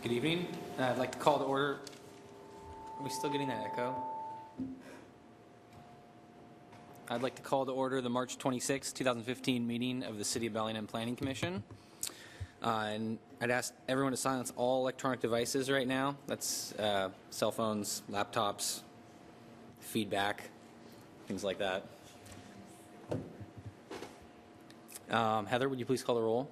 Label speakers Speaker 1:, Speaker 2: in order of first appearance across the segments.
Speaker 1: Good evening. I'd like to call to order. Are we still getting that echo? I'd like to call to order the March 26, 2015 meeting of the City of Bellingham Planning Commission. And I'd ask everyone to silence all electronic devices right now. That's cell phones, laptops, feedback, things like that. Heather, would you please call the roll?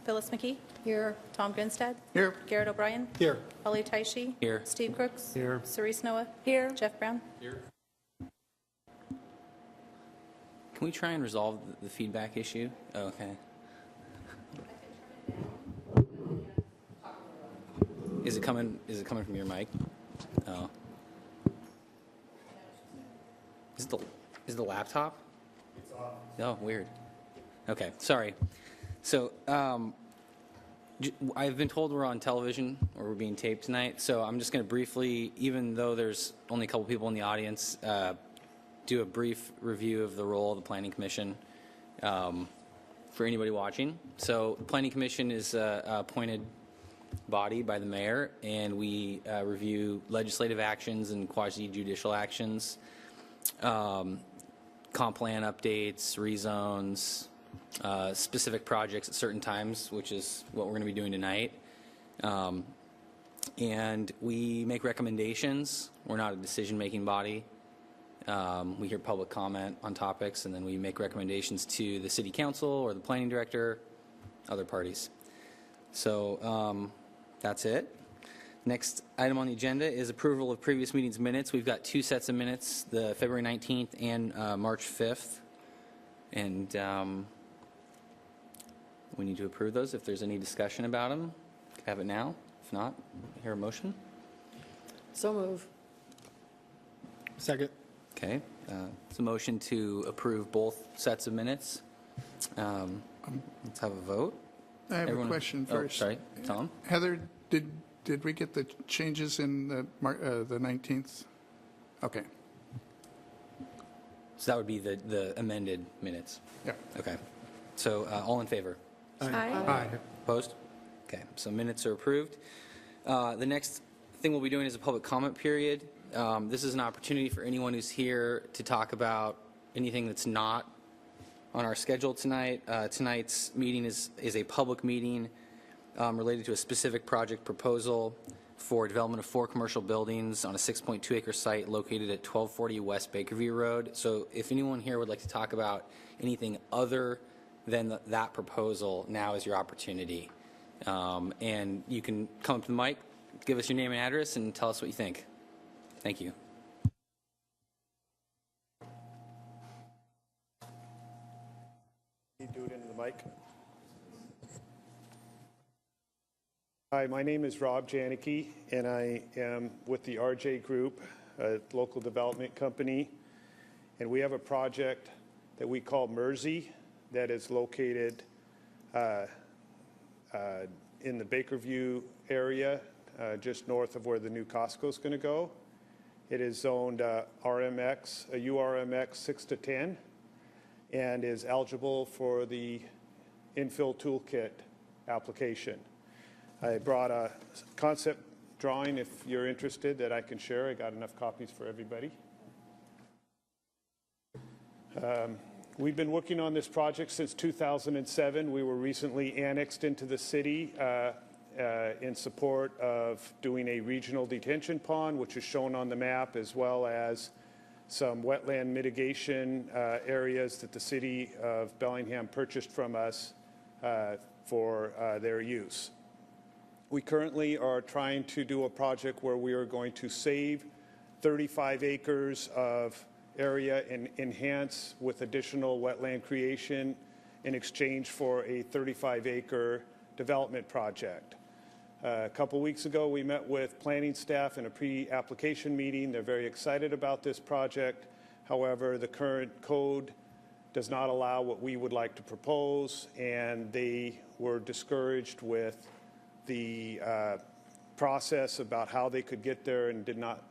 Speaker 2: Phyllis McKee. Here. Tom Grinstead.
Speaker 3: Here.
Speaker 2: Garrett O'Brien.
Speaker 3: Here.
Speaker 2: Holly Taishi.
Speaker 1: Here.
Speaker 2: Steve Crooks.
Speaker 3: Here.
Speaker 2: Cerise Noah. Here. Jeff Brown.
Speaker 1: Here. Can we try and resolve the feedback issue? Oh, okay. Is it coming from your mic? Oh. Is it the laptop? It's off. Oh, weird. Okay, sorry. So, I've been told we're on television or we're being taped tonight, so I'm just going to briefly, even though there's only a couple people in the audience, do a brief review of the role of the Planning Commission for anybody watching. So, the Planning Commission is an appointed body by the mayor, and we review legislative actions and quasi-judicial actions, comp plan updates, rezones, specific projects at certain times, which is what we're going to be doing tonight. And we make recommendations. We're not a decision-making body. We hear public comment on topics, and then we make recommendations to the city council or the planning director, other parties. So that's it. Next item on the agenda is approval of previous meetings minutes. We've got two sets of minutes, the February 19th and March 5th. And we need to approve those. If there's any discussion about them, have it now. If not, hear a motion.
Speaker 4: So move.
Speaker 3: Second.
Speaker 1: Okay. It's a motion to approve both sets of minutes. Let's have a vote.
Speaker 3: I have a question first.
Speaker 1: Oh, sorry. Tom?
Speaker 3: Heather, did we get the changes in the 19th? Okay.
Speaker 1: So that would be the amended minutes.
Speaker 3: Yeah.
Speaker 1: Okay. So all in favor?
Speaker 3: Aye.
Speaker 1: Opposed? Okay, so minutes are approved. The next thing we'll be doing is a public comment period. This is an opportunity for anyone who's here to talk about anything that's not on our schedule tonight. Tonight's meeting is a public meeting related to a specific project proposal for development of 4 commercial buildings on a 6.2-acre site located at 1240 West Bakerview Road. So if anyone here would like to talk about anything other than that proposal, now is your opportunity. And you can come up to the mic, give us your name and address, and tell us what you think. Thank you.
Speaker 5: You do it into the mic. Hi, my name is Rob Janicki, and I am with the RJ Group, a local development company. And we have a project that we call Mersey that is located in the Bakerview area, just north of where the new Costco is going to go. It is zoned RMX, a URMX 6 to 10, and is eligible for the infill toolkit application. I brought a concept drawing if you're interested that I can share. I got enough copies for everybody. We've been working on this project since 2007. We were recently annexed into the city in support of doing a regional detention pond, which is shown on the map, as well as some wetland mitigation areas that the city of Bellingham purchased from us for their use. We currently are trying to do a project where we are going to save 35 acres of area and enhance with additional wetland creation in exchange for a 35-acre development project. A couple weeks ago, we met with planning staff in a pre-application meeting. They're very excited about this project. However, the current code does not allow what we would like to propose, and they were discouraged with the process about how they could get there and did not.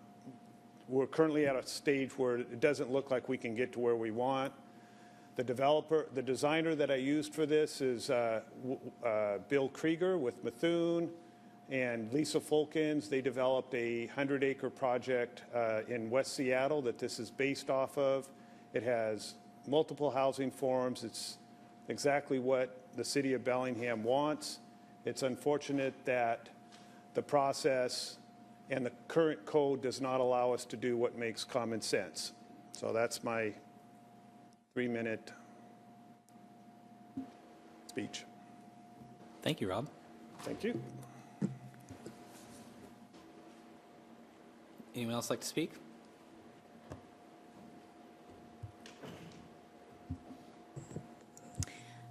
Speaker 5: We're currently at a stage where it doesn't look like we can get to where we want. The designer that I used for this is Bill Krieger with Methuen and Lisa Fulkins. They developed a 100-acre project in West Seattle that this is based off of. It has multiple housing forms. It's exactly what the city of Bellingham wants. It's unfortunate that the process and the current code does not allow us to do what makes common sense. So that's my 3-minute speech.
Speaker 1: Thank you, Rob.
Speaker 5: Thank you.
Speaker 1: Anyone else like to speak?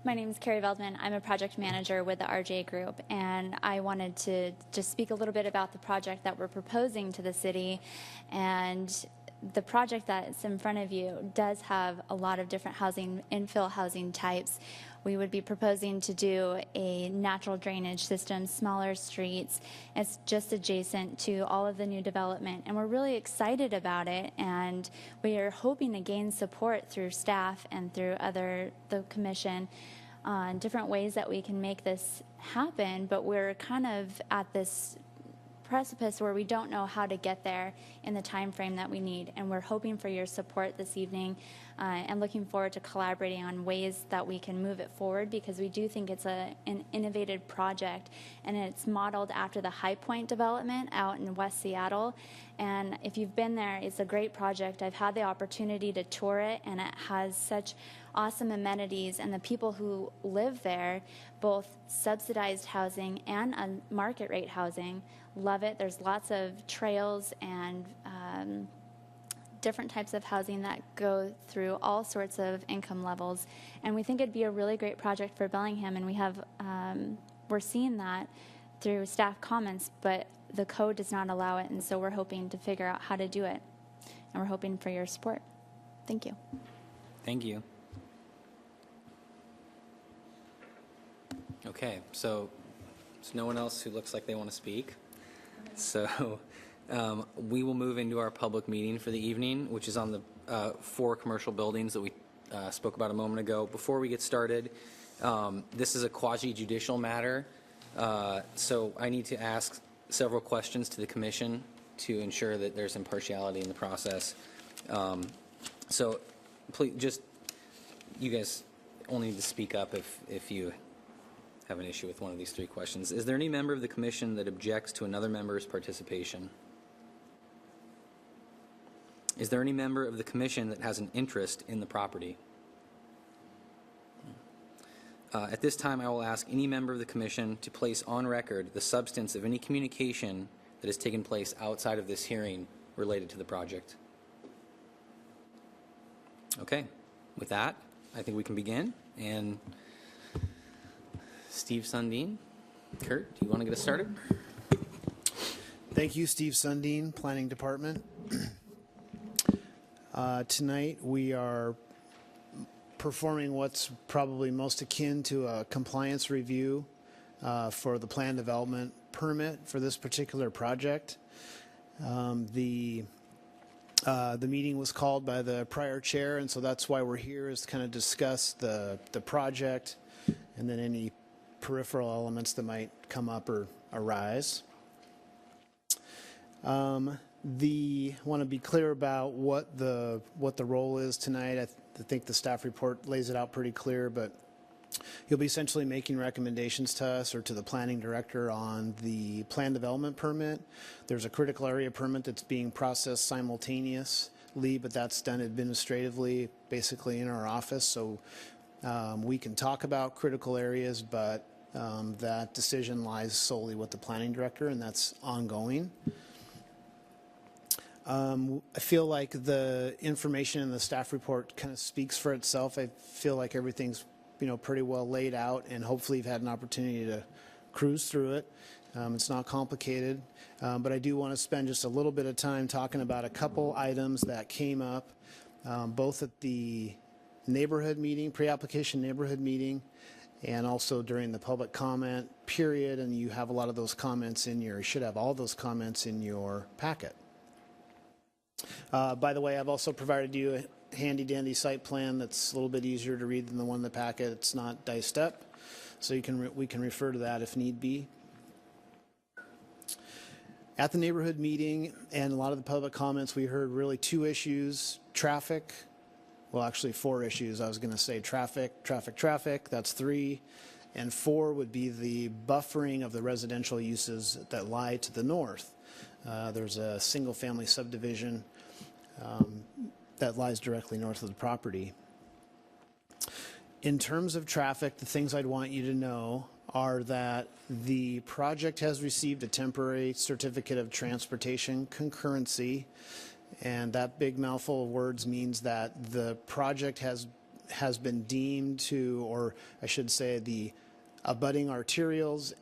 Speaker 6: My name is Carrie Veldman. I'm a project manager with the RJ Group, and I wanted to just speak a little bit about the project that we're proposing to the city. And the project that's in front of you does have a lot of different infill housing types. We would be proposing to do a natural drainage system, smaller streets. It's just adjacent to all of the new development, and we're really excited about it, and we are hoping to gain support through staff and through the commission on different ways that we can make this happen, but we're kind of at this precipice where we don't know how to get there in the time frame that we need, and we're hoping for your support this evening and looking forward to collaborating on ways that we can move it forward, because we do think it's an innovative project, and it's modeled after the High Point development out in West Seattle. And if you've been there, it's a great project. I've had the opportunity to tour it, and it has such awesome amenities, and the people who live there, both subsidized housing and market rate housing, love it. There's lots of trails and different types of housing that go through all sorts of income levels, and we think it'd be a really great project for Bellingham, and we have we're seeing that through staff comments, but the code does not allow it, and so we're hoping to figure out how to do it, and we're hoping for your support. Thank you.
Speaker 1: Thank you. Okay, so there's no one else who looks like they want to speak. So we will move into our public meeting for the evening, which is on the 4 commercial buildings that we spoke about a moment ago. Before we get started, this is a quasi-judicial matter, so I need to ask several questions to the commission to ensure that there's impartiality in the process. So please, just, you guys only need to speak up if you have an issue with one of these 3 questions. Is there any member of the commission that objects to another member's participation? Is there any member of the commission that has an interest in the property? At this time, I will ask any member of the commission to place on record the substance of any communication that has taken place outside of this hearing related to the project. Okay, with that, I think we can begin. And Steve Sundin, Kurt, do you want to get us started?
Speaker 7: Thank you, Steve Sundin, Planning Department. Tonight we are performing what's probably most akin to a compliance review for the plan development permit for this particular project. The meeting was called by the prior chair, and so that's why we're here, is to kind of discuss the project and then any peripheral elements that might come up or arise. Want to be clear about what the role is tonight. I think the staff report lays it out pretty clear, but you'll be essentially making recommendations to us or to the planning director on the plan development permit. There's a critical area permit that's being processed simultaneously, but that's done administratively, basically in our office. So we can talk about critical areas, but that decision lies solely with the planning director, and that's ongoing. I feel like the information in the staff report kind of speaks for itself. I feel like everything's, pretty well laid out, and hopefully you've had an opportunity to cruise through it. It's not complicated, but I do want to spend just a little bit of time talking about a couple items that came up, both at the neighborhood meeting, pre-application neighborhood meeting, and also during the public comment period, and you have a lot of those comments you should have all those comments in your packet. By the way, I've also provided you handy-dandy site plan that's a little bit easier to read than the one in the packet. It's not diced up, so we can refer to that if need be. At the neighborhood meeting and a lot of the public comments, we heard really two issues: traffic. Well, actually 4 issues. I was going to say traffic, that's 3. And 4 would be the buffering of the residential uses that lie to the north. There's a single-family subdivision that lies directly north of the property. In terms of traffic, the things I'd want you to know are that the project has received a temporary certificate of transportation concurrency, and that big mouthful of words means that the project has been deemed to, or I should say the abutting arterials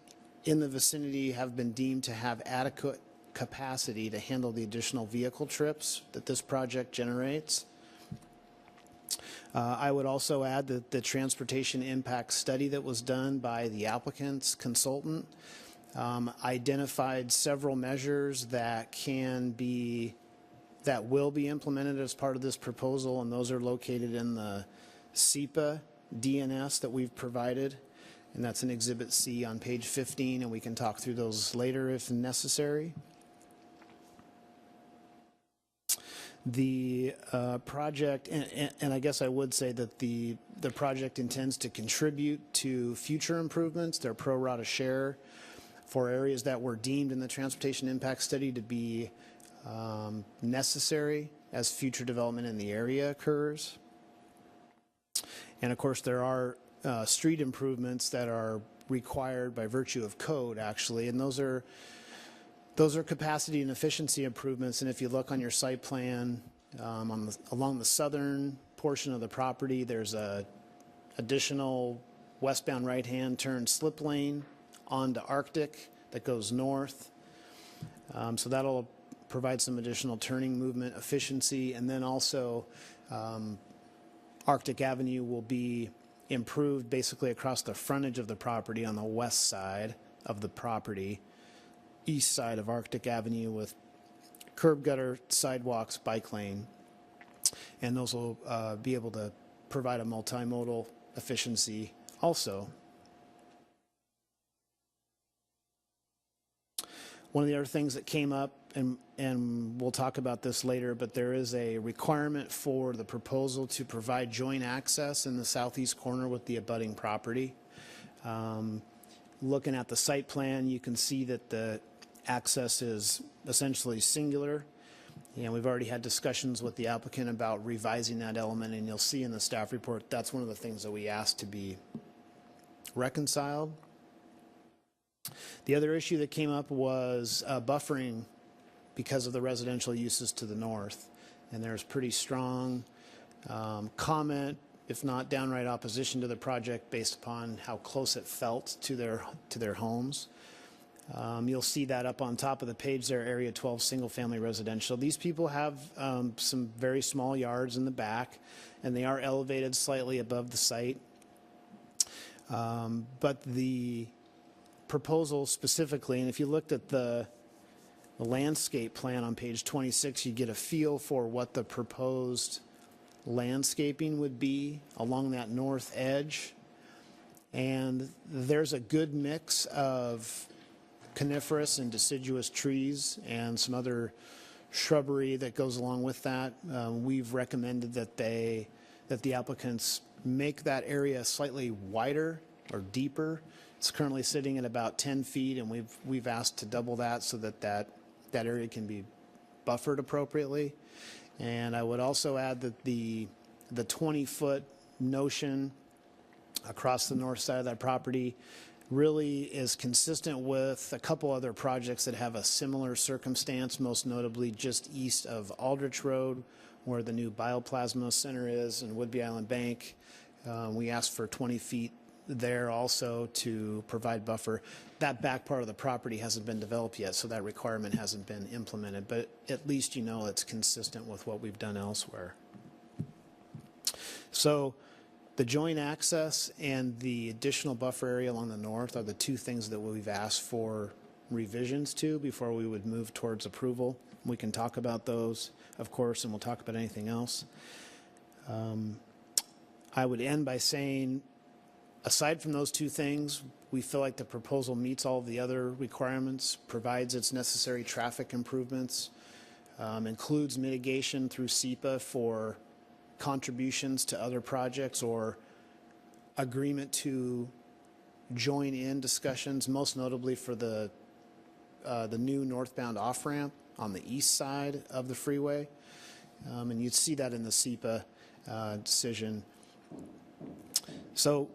Speaker 7: in the vicinity have been deemed to have adequate capacity to handle the additional vehicle trips that this project generates. I would also add that the transportation impact study that was done by the applicant's consultant identified several measures that will be implemented as part of this proposal, and those are located in the SEPA DNS that we've provided, and that's in Exhibit C on page 15, and we can talk through those later if necessary. The project, and I guess I would say that the project intends to contribute to future improvements, their pro rata share for areas that were deemed in the transportation impact study to be necessary as future development in the area occurs. And of course, there are street improvements that are required by virtue of code, actually, and those are capacity and efficiency improvements. And if you look on your site plan, along the southern portion of the property, there's a additional westbound right-hand turn slip lane onto Arctic that goes north. So that'll provide some additional turning movement efficiency. And then also Arctic Avenue will be improved basically across the frontage of the property on the west side of the property, east side of Arctic Avenue, with curb gutter, sidewalks, bike lane. And those will be able to provide a multimodal efficiency also. One of the other things that came up, and we'll talk about this later, but there is a requirement for the proposal to provide joint access in the southeast corner with the abutting property. Looking at the site plan, you can see that the access is essentially singular. And we've already had discussions with the applicant about revising that element, and you'll see in the staff report that's one of the things that we asked to be reconciled. The other issue that came up was buffering because of the residential uses to the north. And there's pretty strong comment, if not downright opposition to the project based upon how close it felt to their homes. You'll see that up on top of the page there, Area 12 single-family residential. These people have some very small yards in the back, and they are elevated slightly above the site. But the proposal specifically, and if you looked at the landscape plan on page 26, you get a feel for what the proposed landscaping would be along that north edge. And there's a good mix of coniferous and deciduous trees and some other shrubbery that goes along with that. We've recommended that the applicants make that area slightly wider or deeper. It's currently sitting at about 10 feet, and we've asked to double that so that area can be buffered appropriately. And I would also add that the 20-foot notion across the north side of that property really is consistent with a couple other projects that have a similar circumstance, most notably just east of Aldrich Road, where the new Bioplasma Center is, and Woodby Island Bank. We asked for 20 feet there also to provide buffer. That back part of the property hasn't been developed yet, so that requirement hasn't been implemented, but at least you know it's consistent with what we've done elsewhere. So the joint access and the additional buffer area along the north are the two things that we've asked for revisions to before we would move towards approval. We can talk about those, of course, and we'll talk about anything else. I would end by saying, aside from those two things, we feel like the proposal meets all of the other requirements, provides its necessary traffic improvements, includes mitigation through SEPA for contributions to other projects or agreement to join in discussions, most notably for the new northbound off-ramp on the east side of the freeway. And you'd see that in the SEPA decision. So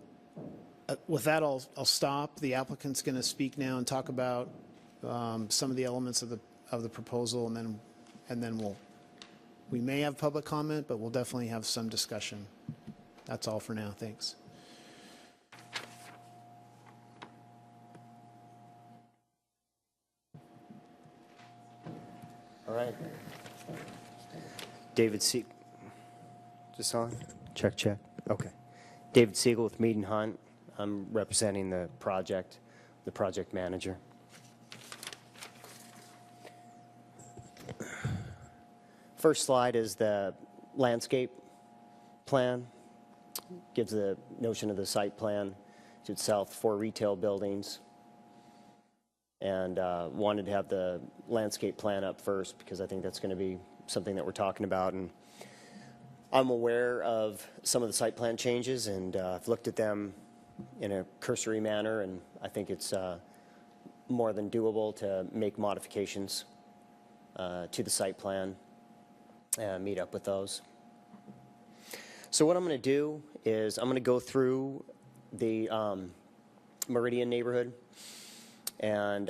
Speaker 7: with that, I'll stop. The applicant's going to speak now and talk about some of the elements of the proposal, and then we may have public comment, but we'll definitely have some discussion. That's all for now. Thanks.
Speaker 8: All right. David Siegel. Is this on? Check, check. Okay. David Siegel with Mead and Hunt. I'm representing the project manager. First slide is the landscape plan. Gives the notion of the site plan to itself, 4 retail buildings. And wanted to have the landscape plan up first because I think that's going to be something that we're talking about. And I'm aware of some of the site plan changes, and I've looked at them in a cursory manner, and I think it's more than doable to make modifications to the site plan and meet up with those. So what I'm going to do is I'm going to go through the Meridian neighborhood and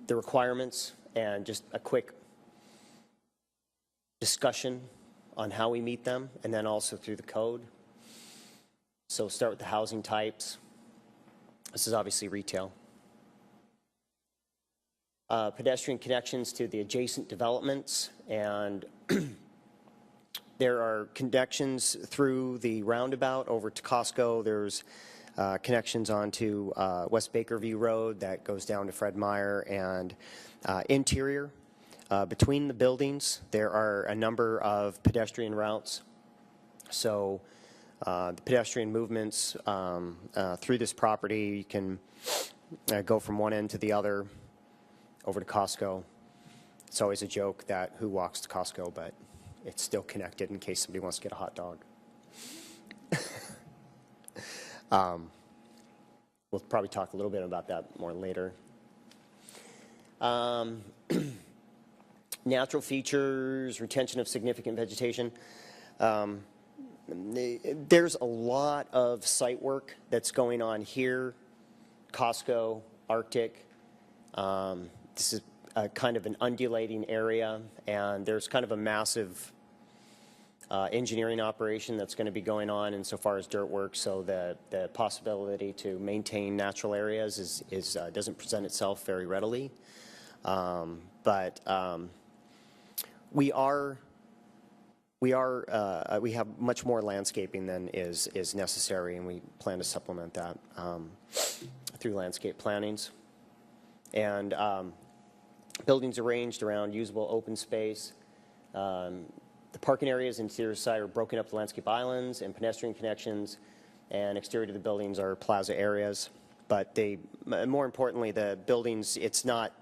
Speaker 8: the requirements and just a quick discussion on how we meet them, and then also through the code. So start with the housing types. This is obviously retail. Pedestrian connections to the adjacent developments, and there are connections through the roundabout over to Costco. There's connections onto West Bakerview Road that goes down to Fred Meyer, and interior. Between the buildings, there are a number of pedestrian routes. So the pedestrian movements through this property, you can go from one end to the other over to Costco. It's always a joke that who walks to Costco, but it's still connected in case somebody wants to get a hot dog. We'll probably talk a little bit about that more later. Natural features, retention of significant vegetation. There's a lot of site work that's going on here. Costco, Arctic. This is kind of an undulating area, and there's kind of a massive engineering operation that's going to be going on insofar as dirt work, so the possibility to maintain natural areas doesn't present itself very readily. But we have much more landscaping than is necessary, and we plan to supplement that through landscape plannings. And buildings arranged around usable open space. The parking areas interior side are broken up to landscape islands and pedestrian connections, and exterior to the buildings are plaza areas. But more importantly, the buildings, it's not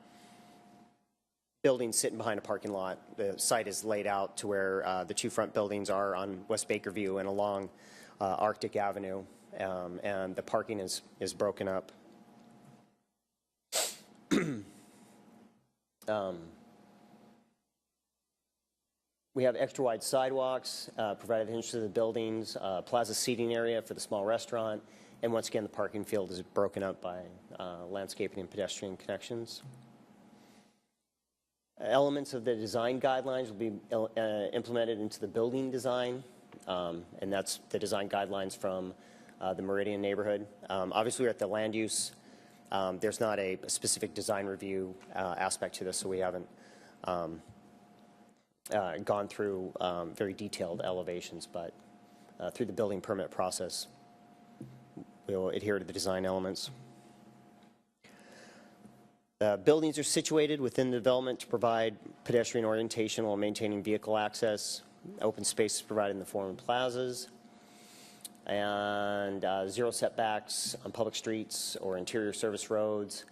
Speaker 8: buildings sitting behind a parking lot. The site is laid out to where the 2 front buildings are on West Bakerview and along Arctic Avenue, and the parking is broken up. We have extra wide sidewalks provided entrance to the buildings, plaza seating area for the small restaurant, and once again the parking field is broken up by landscaping and pedestrian connections. Elements of the design guidelines will be implemented into the building design, and that's the design guidelines from the Meridian neighborhood. Obviously, we're at the land use. There's not a specific design review aspect to this, so we haven't gone through very detailed elevations, but through the building permit process, we'll adhere to the design elements. Buildings are situated within the development to provide pedestrian orientation while maintaining vehicle access. Open space is provided in the form of plazas. And 0 setbacks on public streets or interior service roads.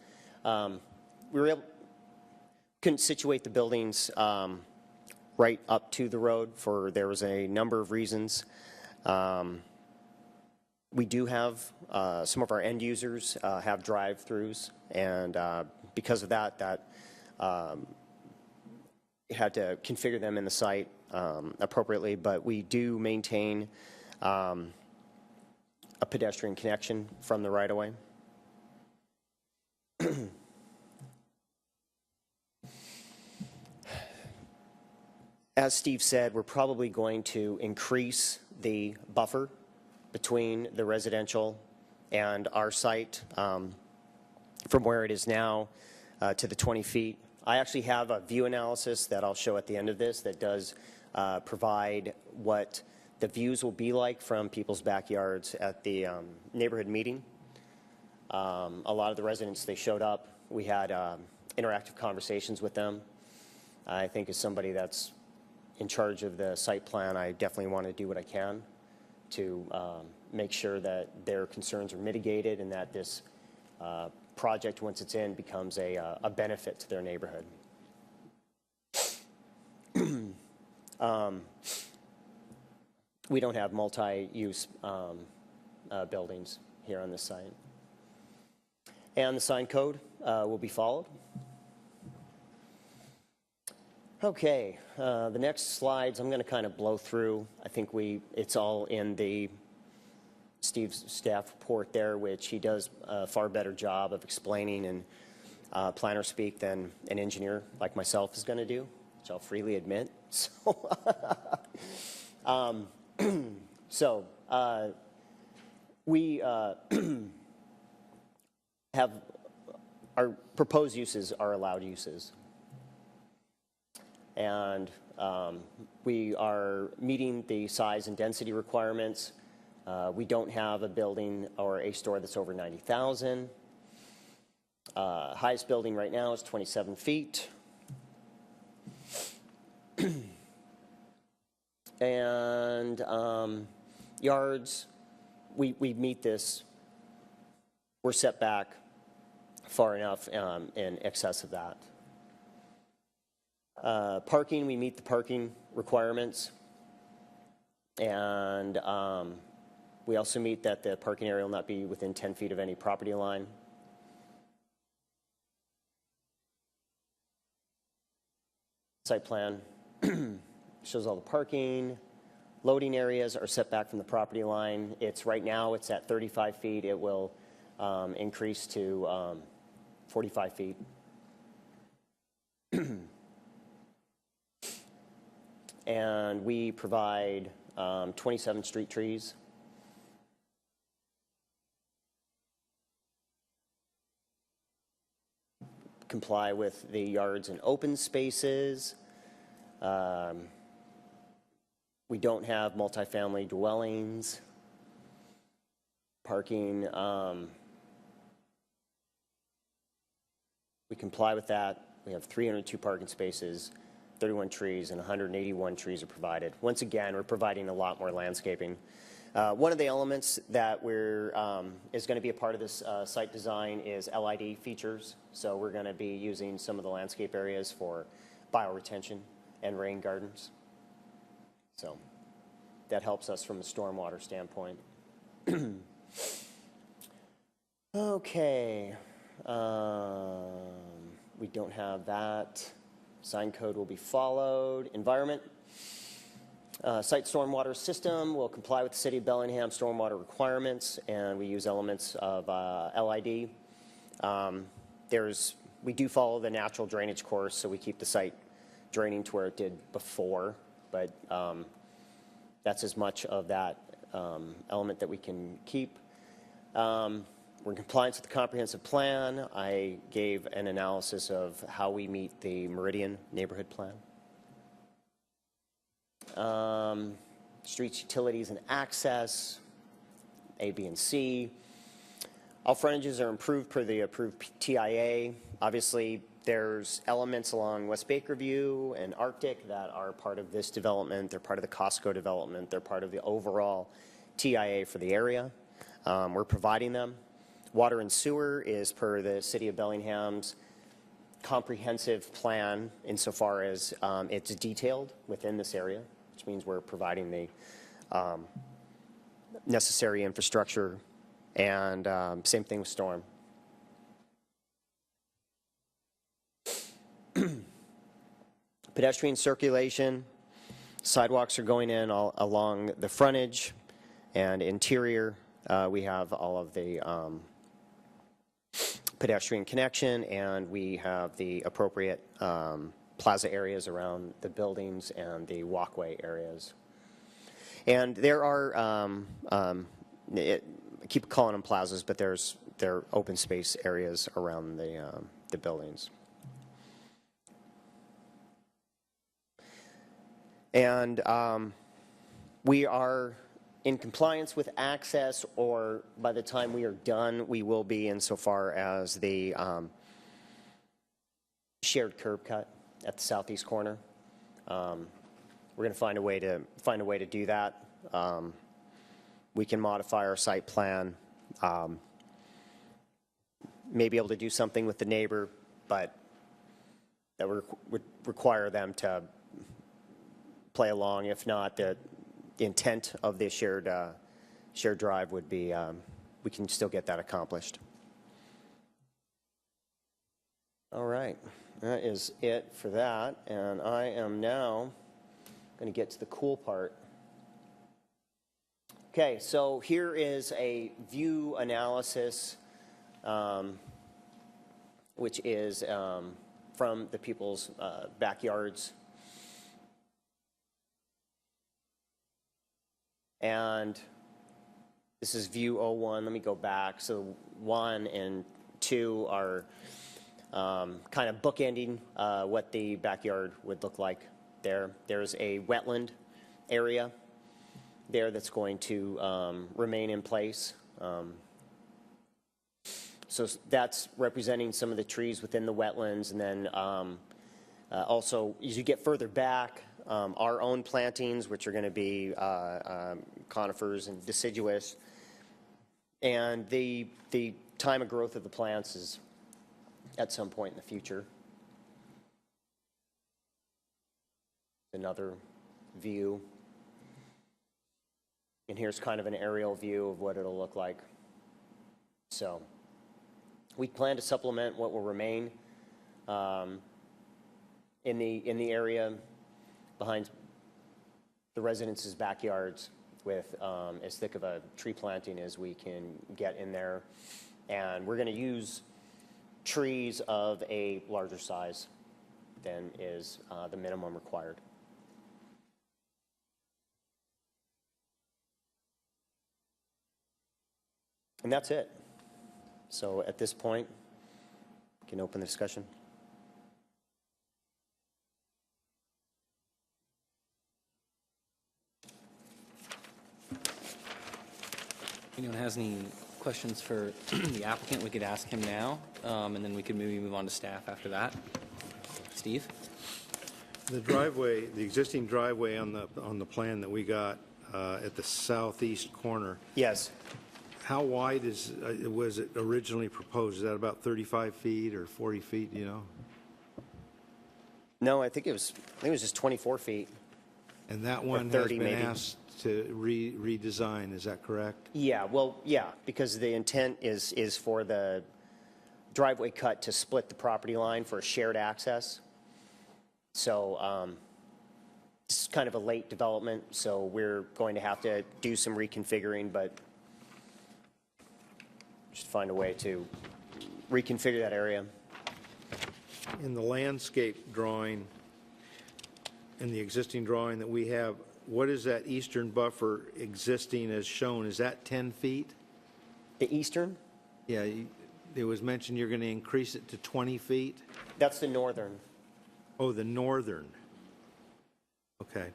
Speaker 8: Couldn't situate the buildings right up to the road there was a number of reasons. We do have, some of our end users have drive-throughs, and because of that had to configure them in the site appropriately, but we do maintain a pedestrian connection from the right-of-way. As Steve said, we're probably going to increase the buffer between the residential and our site from where it is now to the 20 feet. I actually have a view analysis that I'll show at the end of this that does provide what the views will be like from people's backyards at the neighborhood meeting. A lot of the residents, they showed up. We had interactive conversations with them. I think as somebody that's in charge of the site plan, I definitely want to do what I can to make sure that their concerns are mitigated and that this project, once it's in, becomes a benefit to their neighborhood. We don't have multi-use buildings here on this site. And the sign code will be followed. Okay, the next slides I'm going to kind of blow through. I think it's all in Steve's staff report there, which he does a far better job of explaining in planner speak than an engineer like myself is going to do, which I'll freely admit. So, we have our proposed uses are allowed uses. And we are meeting the size and density requirements. We don't have a building or a store that's over 90,000. Highest building right now is 27 feet. And yards, we meet this. We're set back far enough in excess of that. Parking, we meet the parking requirements. And we also meet that the parking area will not be within 10 feet of any property line. Site plan shows all the parking. Loading areas are set back from the property line. Right now it's at 35 feet. It will increase to 45 feet. And we provide 27 street trees. Comply with the yards and open spaces. We don't have multifamily dwellings. Parking, we comply with that. We have 302 parking spaces, 31 trees, and 181 trees are provided. Once again, we're providing a lot more landscaping. One of the elements that is going to be a part of this site design is LID features. So we're going to be using some of the landscape areas for bioretention and rain gardens. So that helps us from a stormwater standpoint. Okay. We don't have that. Sign code will be followed. Environment. Site stormwater system will comply with the City of Bellingham stormwater requirements, and we use elements of LID. We do follow the natural drainage course, so we keep the site draining to where it did before, but that's as much of that element that we can keep. We're in compliance with the comprehensive plan. I gave an analysis of how we meet the Meridian neighborhood plan. Streets, utilities, and access, A, B, and C. All frontages are improved per the approved TIA. Obviously, There's elements along West Bakerview and Arctic that are part of this development. They're part of the Costco development. They're part of the overall TIA for the area. We're providing them. Water and sewer is per the City of Bellingham's comprehensive plan insofar as it's detailed within this area, which means we're providing the necessary infrastructure, and same thing with storm. Pedestrian circulation, sidewalks are going in all along the frontage and interior. We have all of the pedestrian connection, and we have the appropriate plaza areas around the buildings and the walkway areas. And there are, I keep calling them plazas, but there are open space areas around the buildings. And we are in compliance with access, or by the time we are done, we will be insofar as the shared curb cut at the southeast corner. We're going to find a way to do that. We can modify our site plan, may be able to do something with the neighbor, but that would require them to play along. If not, the intent of the shared drive would be we can still get that accomplished. All right, that is it for that, and I am now going to get to the cool part. Okay, so here is a view analysis, which is from the people's backyards. And this is view 01. Let me go back. So 1 and 2 are kind of bookending what the backyard would look like there. There's a wetland area there that's going to remain in place. So that's representing some of the trees within the wetlands. And then also, as you get further back, our own plantings, which are going to be conifers and deciduous. And the time of growth of the plants is at some point in the future. Another view. And here's kind of an aerial view of what it'll look like. So we plan to supplement what will remain in the area behind the residents' backyards with as thick of a tree planting as we can get in there. And we're going to use trees of a larger size than is the minimum required. And that's it. So at this point, we can open the discussion.
Speaker 1: If anyone has any questions for the applicant, we could ask him now, and then we could maybe move on to staff after that. Steve?
Speaker 9: The driveway, the existing driveway on the plan that we got at the southeast corner,
Speaker 8: Yes.
Speaker 9: how wide was it originally proposed? Is that about 35 feet or 40 feet, you know?
Speaker 8: No, I think it was just 24 feet.
Speaker 9: And that one has
Speaker 8: 30
Speaker 9: been
Speaker 8: maybe.
Speaker 9: asked to redesign, is that correct?
Speaker 8: Yeah, well, yeah, because the intent is for the driveway cut to split the property line for shared access. So it's kind of a late development, so we're going to have to do some reconfiguring, but just find a way to reconfigure that area.
Speaker 9: In the landscape drawing, in the existing drawing that we have, what is that eastern buffer existing as shown? Is that 10 feet?
Speaker 8: The eastern,
Speaker 9: Yeah, it was mentioned you're going to increase it to 20 feet?
Speaker 8: that's the northern.
Speaker 9: Oh, the northern. Okay,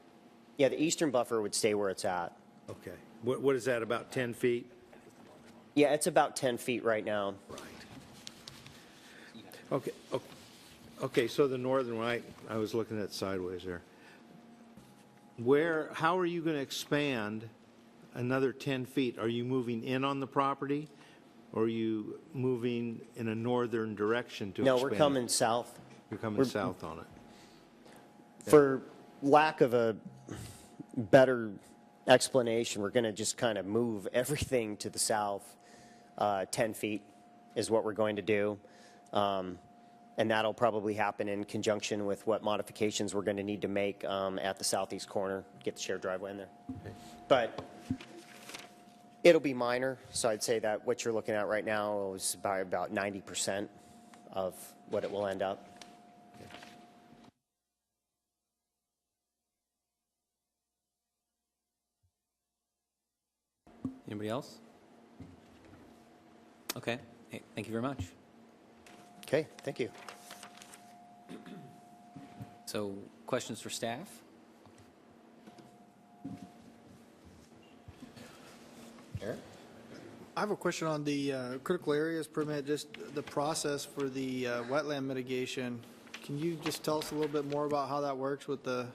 Speaker 8: Yeah, the eastern buffer would stay where it's at.
Speaker 9: okay. What is that, about 10 feet?
Speaker 8: Yeah, it's about 10 feet right now.
Speaker 9: Okay. Okay, so the northern one, I was looking at it sideways there. How are you going to expand another 10 feet? Are you moving in on the property, or are you moving in a northern direction to expand?
Speaker 8: No, we're coming south.
Speaker 9: You're coming south on it.
Speaker 8: For lack of a better explanation, we're going to just kind of move everything to the south. 10 feet is what we're going to do. And that'll probably happen in conjunction with what modifications we're going to need to make at the southeast corner, get the shared driveway in there.
Speaker 9: Okay.
Speaker 8: But it'll be minor, so I'd say that what you're looking at right now is by about 90% of what it will end up.
Speaker 1: Anybody else? Okay. Hey, thank you very much.
Speaker 8: Okay, thank you.
Speaker 1: So, questions for staff? Eric?
Speaker 10: I have a question on the critical areas permit, just the process for the wetland mitigation. Can you just tell us a little bit more about how that works with the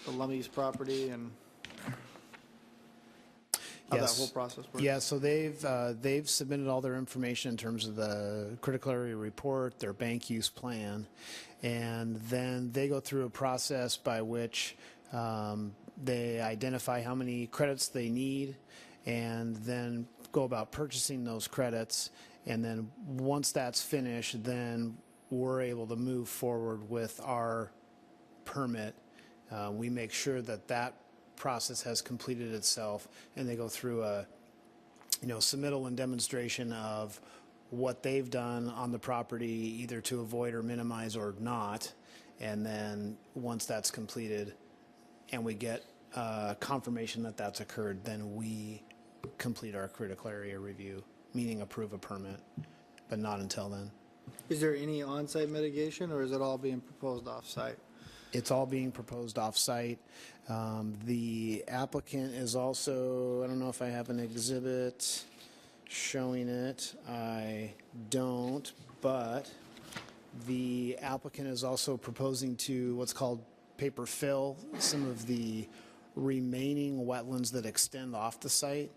Speaker 10: Lummies property and how that whole process works?
Speaker 7: Yeah, so they've submitted all their information in terms of the critical area report, their bank use plan, and then they go through a process by which they identify how many credits they need, and then go about purchasing those credits. And then once that's finished, then we're able to move forward with our permit. We make sure that that process has completed itself, and they go through a submittal and demonstration of what they've done on the property, either to avoid or minimize or not. And then once that's completed and we get confirmation that that's occurred, then we complete our critical area review, meaning approve a permit, but not until then.
Speaker 10: Is there any on-site mitigation, or is it all being proposed off-site?
Speaker 7: It's all being proposed off-site. The applicant is also, I don't know if I have an exhibit showing it. I don't, but the applicant is also proposing to what's called paper fill some of the remaining wetlands that extend off the site.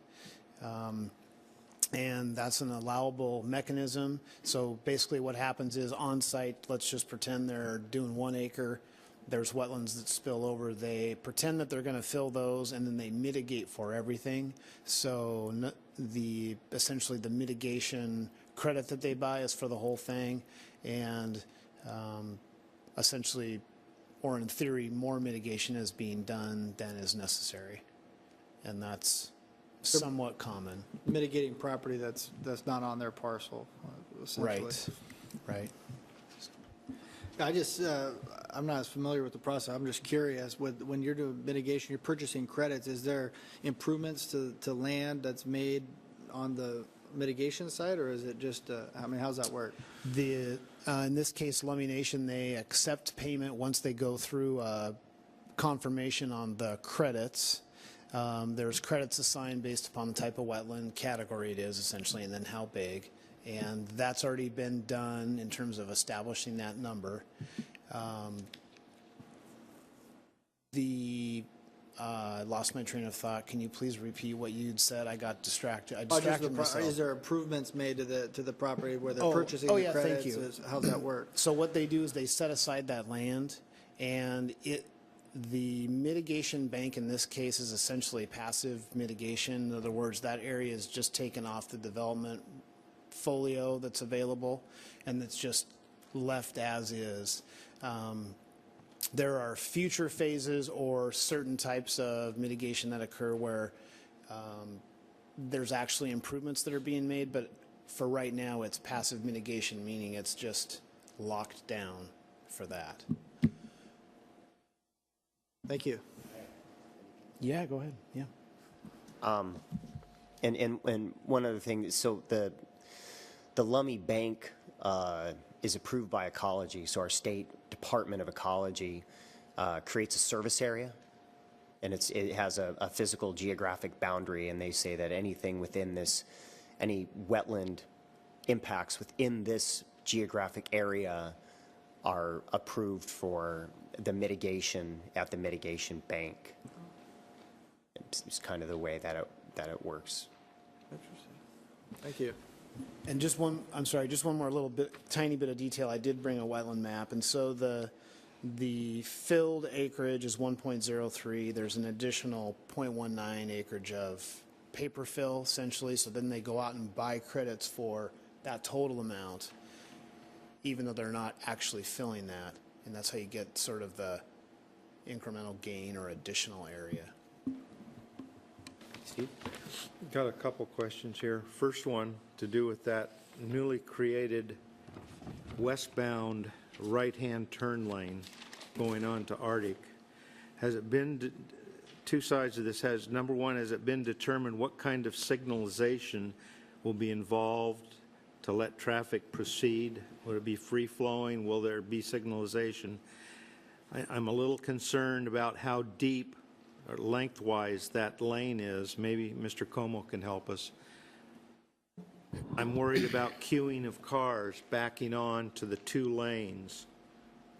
Speaker 7: And that's an allowable mechanism. So basically what happens is on site, let's just pretend they're doing 1 acre. There's wetlands that spill over. They pretend that they're going to fill those, and then they mitigate for everything. So essentially the mitigation credit that they buy is for the whole thing. And essentially, or in theory, more mitigation is being done than is necessary. And that's somewhat common.
Speaker 10: Mitigating property that's not on their parcel, essentially.
Speaker 7: Right.
Speaker 10: I'm not as familiar with the process. I'm just curious, when you're doing mitigation, you're purchasing credits, is there improvements to land that's made on the mitigation side, or is it just, how's that work?
Speaker 7: In this case, Lummi Nation, they accept payment once they go through confirmation on the credits. There's credits assigned based upon the type of wetland category it is, essentially, and then how big. And that's already been done in terms of establishing that number. I lost my train of thought. Can you please repeat what you'd said? I got distracted. I distracted myself.
Speaker 10: Is there improvements made to the property where they're purchasing the credits?
Speaker 7: Thank you.
Speaker 10: How's that work?
Speaker 7: So what they do is they set aside that land, and the mitigation bank in this case is essentially passive mitigation. In other words, that area is just taken off the development folio that's available, and it's just left as is. There are future phases or certain types of mitigation that occur where there's actually improvements that are being made, but for right now it's passive mitigation, meaning it's just locked down for that.
Speaker 10: Thank you.
Speaker 7: Yeah, go ahead. Yeah.
Speaker 8: And one other thing, so the Lummi Bank is approved by Ecology, so our state Department of Ecology creates a service area, and it has a physical geographic boundary, and they say that anything within this, any wetland impacts within this geographic area are approved for the mitigation at the mitigation bank. It's kind of the way that it works.
Speaker 10: Interesting. Thank you.
Speaker 7: And just one, I'm sorry, just one more little bit, tiny bit of detail. I did bring a wetland map, and so the filled acreage is 1.03. There's an additional 0.19 acreage of paper fill, essentially. So then they go out and buy credits for that total amount, even though they're not actually filling that. And that's how you get sort of the incremental gain or additional area.
Speaker 1: Steve?
Speaker 9: Got a couple questions here. First one to do with that newly created westbound right-hand turn lane going on to Arctic. Has it been, two sides of this, number one, has it been determined what kind of signalization will be involved to let traffic proceed? Will it be free-flowing? Will there be signalization? I'm a little concerned about how deep or lengthwise that lane is. Maybe Mr. Como can help us. I'm worried about queuing of cars backing on to the two lanes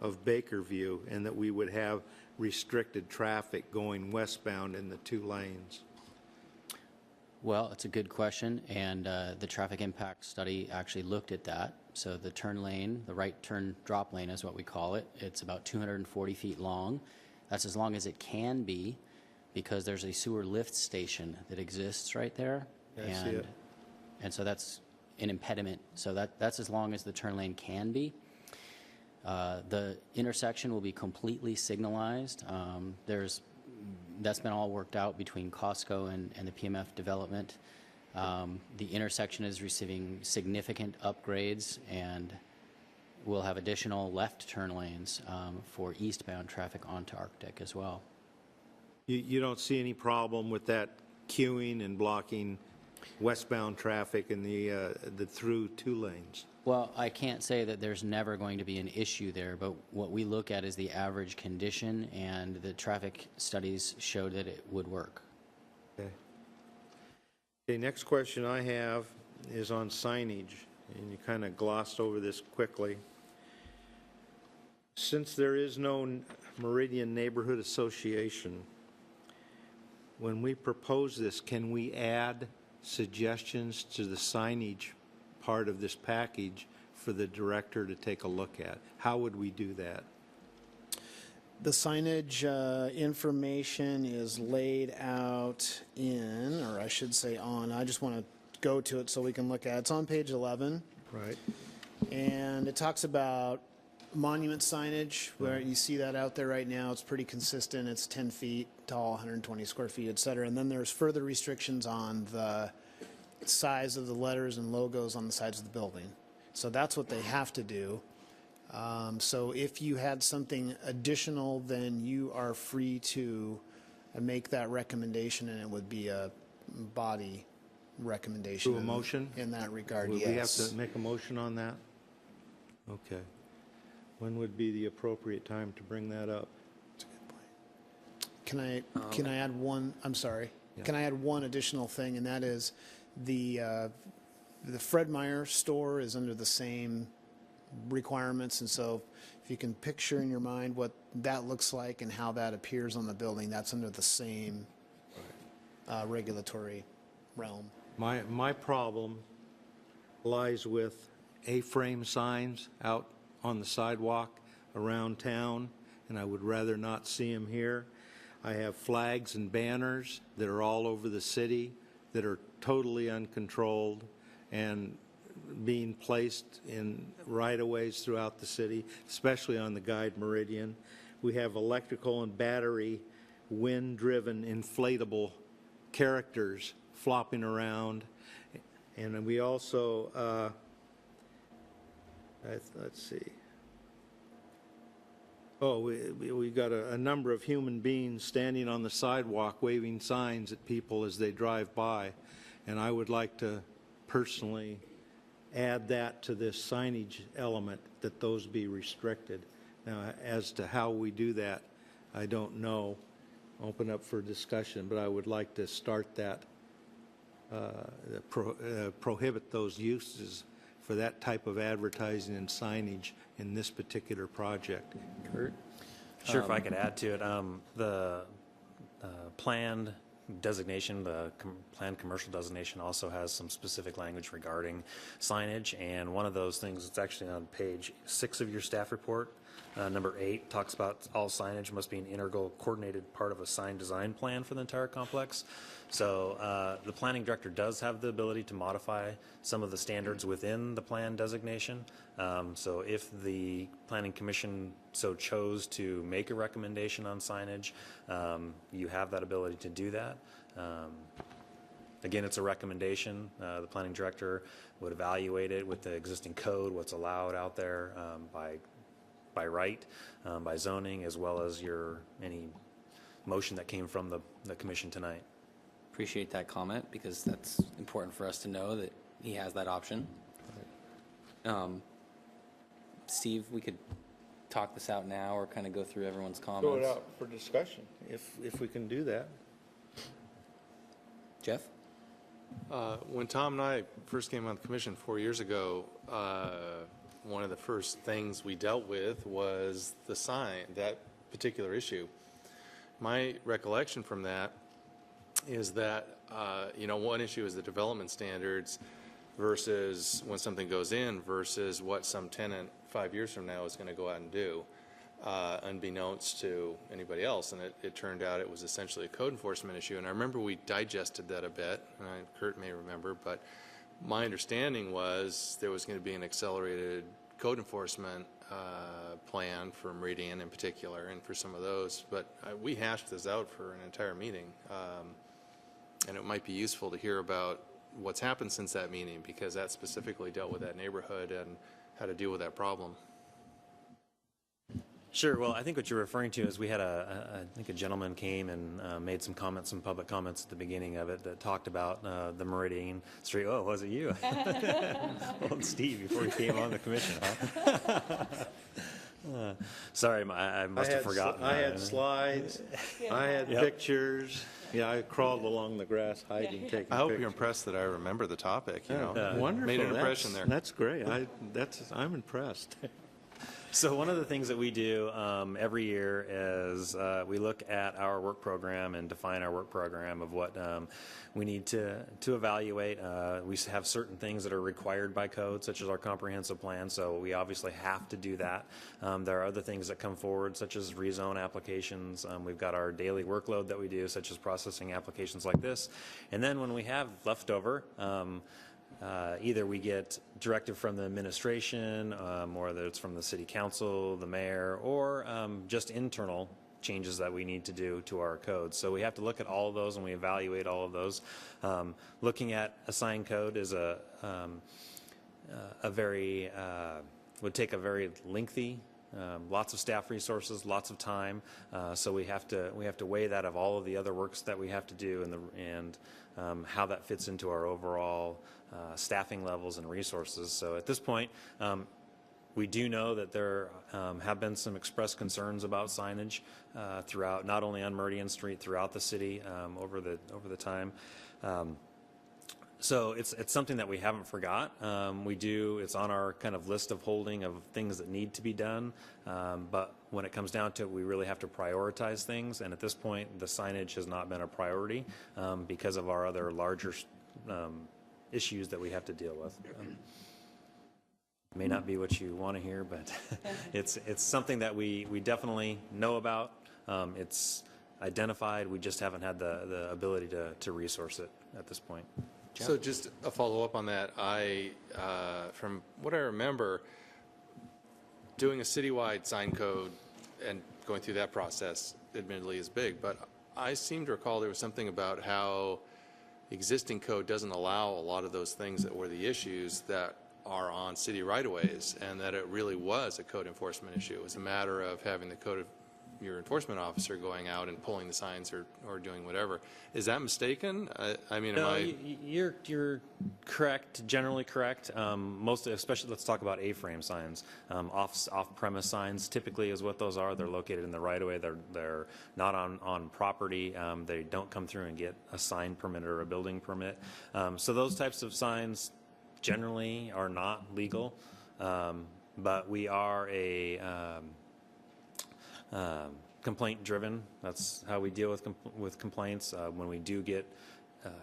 Speaker 9: of Bakerview, and that we would have restricted traffic going westbound in the two lanes.
Speaker 11: Well, it's a good question, and the traffic impact study actually looked at that. So the turn lane, the right turn drop lane is what we call it. It's about 240 feet long. That's as long as it can be, because there's a sewer lift station that exists right there.
Speaker 9: Yeah, I see it.
Speaker 11: And so that's an impediment. So that's as long as the turn lane can be. The intersection will be completely signalized. That's been all worked out between Costco and the PMF development. The intersection is receiving significant upgrades, and we'll have additional left turn lanes for eastbound traffic onto Arctic as well.
Speaker 9: You don't see any problem with that queuing and blocking westbound traffic in the through two lanes?
Speaker 11: Well, I can't say that there's never going to be an issue there, but what we look at is the average condition, and the traffic studies showed that it would work.
Speaker 9: Okay. Okay, next question I have is on signage, and you kind of glossed over this quickly. Since there is no Meridian Neighborhood Association, when we propose this, can we add suggestions to the signage part of this package for the director to take a look at? How would we do that?
Speaker 7: The signage information is laid out in, or I should say on, I just want to go to it so we can look at it. It's on page 11.
Speaker 9: Right.
Speaker 7: And it talks about monument signage, where you see that out there right now. It's pretty consistent. It's 10 feet tall, 120 square feet, et cetera. And then there's further restrictions on the size of the letters and logos on the sides of the building. So that's what they have to do. So if you had something additional, then you are free to make that recommendation, and it would be a body recommendation.
Speaker 9: Do a motion?
Speaker 7: In that regard,
Speaker 9: Would
Speaker 7: yes.
Speaker 9: we have to make a motion on that? Okay. When would be the appropriate time to bring that up?
Speaker 7: Can I add one? I'm sorry.
Speaker 9: Yeah.
Speaker 7: Can I add one additional thing, and that is the Fred Meyer store is under the same requirements, and so if you can picture in your mind what that looks like and how that appears on the building, that's under the same regulatory realm.
Speaker 9: My problem lies with A-frame signs out on the sidewalk around town, and I would rather not see them here. I have flags and banners that are all over the city that are totally uncontrolled and being placed in right-of-ways throughout the city, especially on the Guide Meridian. We have electrical and battery wind-driven inflatable characters flopping around. And we also, let's see. Oh, we got a number of human beings standing on the sidewalk waving signs at people as they drive by. And I would like to personally add that to this signage element, that those be restricted. Now, as to how we do that, I don't know. Open up for discussion, but I would like to start that, prohibit those uses for that type of advertising and signage in this particular project. Kurt?
Speaker 12: Sure, if I could add to it, the planned designation, the planned commercial designation also has some specific language regarding signage, and one of those things, it's actually on page 6 of your staff report. Number 8 talks about all signage must be an integral coordinated part of a sign design plan for the entire complex. So the planning director does have the ability to modify some of the standards within the plan designation. So if the planning commission so chose to make a recommendation on signage, you have that ability to do that. Again, it's a recommendation. The planning director would evaluate it with the existing code, what's allowed out there by right, by zoning, as well as any motion that came from the commission tonight.
Speaker 1: Appreciate that comment, because that's important for us to know that he has that option. Steve, we could talk this out now or kind of go through everyone's comments.
Speaker 9: Throw it out for discussion, if we can do that.
Speaker 1: Jeff?
Speaker 13: When Tom and I first came on the commission 4 years ago, one of the first things we dealt with was the sign, that particular issue. My recollection from that is that, one issue is the development standards versus when something goes in versus what some tenant 5 years from now is going to go out and do, unbeknownst to anybody else. And it turned out it was essentially a code enforcement issue. And I remember we digested that a bit, and Kurt may remember, but my understanding was there was going to be an accelerated code enforcement plan for Meridian in particular and for some of those. But we hashed this out for an entire meeting. And it might be useful to hear about what's happened since that meeting, because that specifically dealt with that neighborhood and how to deal with that problem.
Speaker 12: Sure. Well, I think what you're referring to is we had I think a gentleman came and made some comments, some public comments at the beginning of it that talked about the Meridian Street. Oh, was it you? Old Steve, before he came on the commission, huh? Sorry, I must have forgotten.
Speaker 9: I had slides, I had pictures. Yeah, I crawled along the grass hiding, taking pictures.
Speaker 13: I hope you're impressed that I remember the topic.
Speaker 9: Wonderful.
Speaker 13: Made an impression there.
Speaker 9: That's great. I'm impressed.
Speaker 12: So one of the things that we do every year is we look at our work program and define our work program of what we need to evaluate. We have certain things that are required by code, such as our comprehensive plan, so we obviously have to do that. There are other things that come forward, such as rezone applications. We've got our daily workload that we do, such as processing applications like this. And then when we have leftover, either we get directive from the administration, or whether it's from the city council, the mayor, or just internal changes that we need to do to our code. So we have to look at all of those and we evaluate all of those. Looking at a sign code is would take a very lengthy, lots of staff resources, lots of time. So we have to weigh that of all of the other works that we have to do and how that fits into our overall staffing levels and resources. So at this point, we do know that there have been some expressed concerns about signage throughout, not only on Meridian Street, throughout the city over the time. So it's something that we haven't forgot. It's on our kind of list of holding of things that need to be done. But when it comes down to it, we really have to prioritize things. And at this point, the signage has not been a priority because of our other larger issues that we have to deal with. May not be what you want to hear, but it's something that we definitely know about. It's identified. We just haven't had the ability to resource it at this point.
Speaker 13: So just a follow-up on that, from what I remember, doing a citywide sign code and going through that process admittedly is big, but I seem to recall there was something about how existing code doesn't allow a lot of those things that were the issues that are on city right-of-ways, and that it really was a code enforcement issue. It was a matter of having your enforcement officer going out and pulling the signs or doing whatever. Is that mistaken?
Speaker 12: No, you're correct, generally correct. Especially, let's talk about A-frame signs. Off-premise signs typically is what those are. They're located in the right-of-way. They're not on property. They don't come through and get a sign permit or a building permit. So those types of signs generally are not legal, but we are a complaint-driven. That's how we deal with complaints. When we do get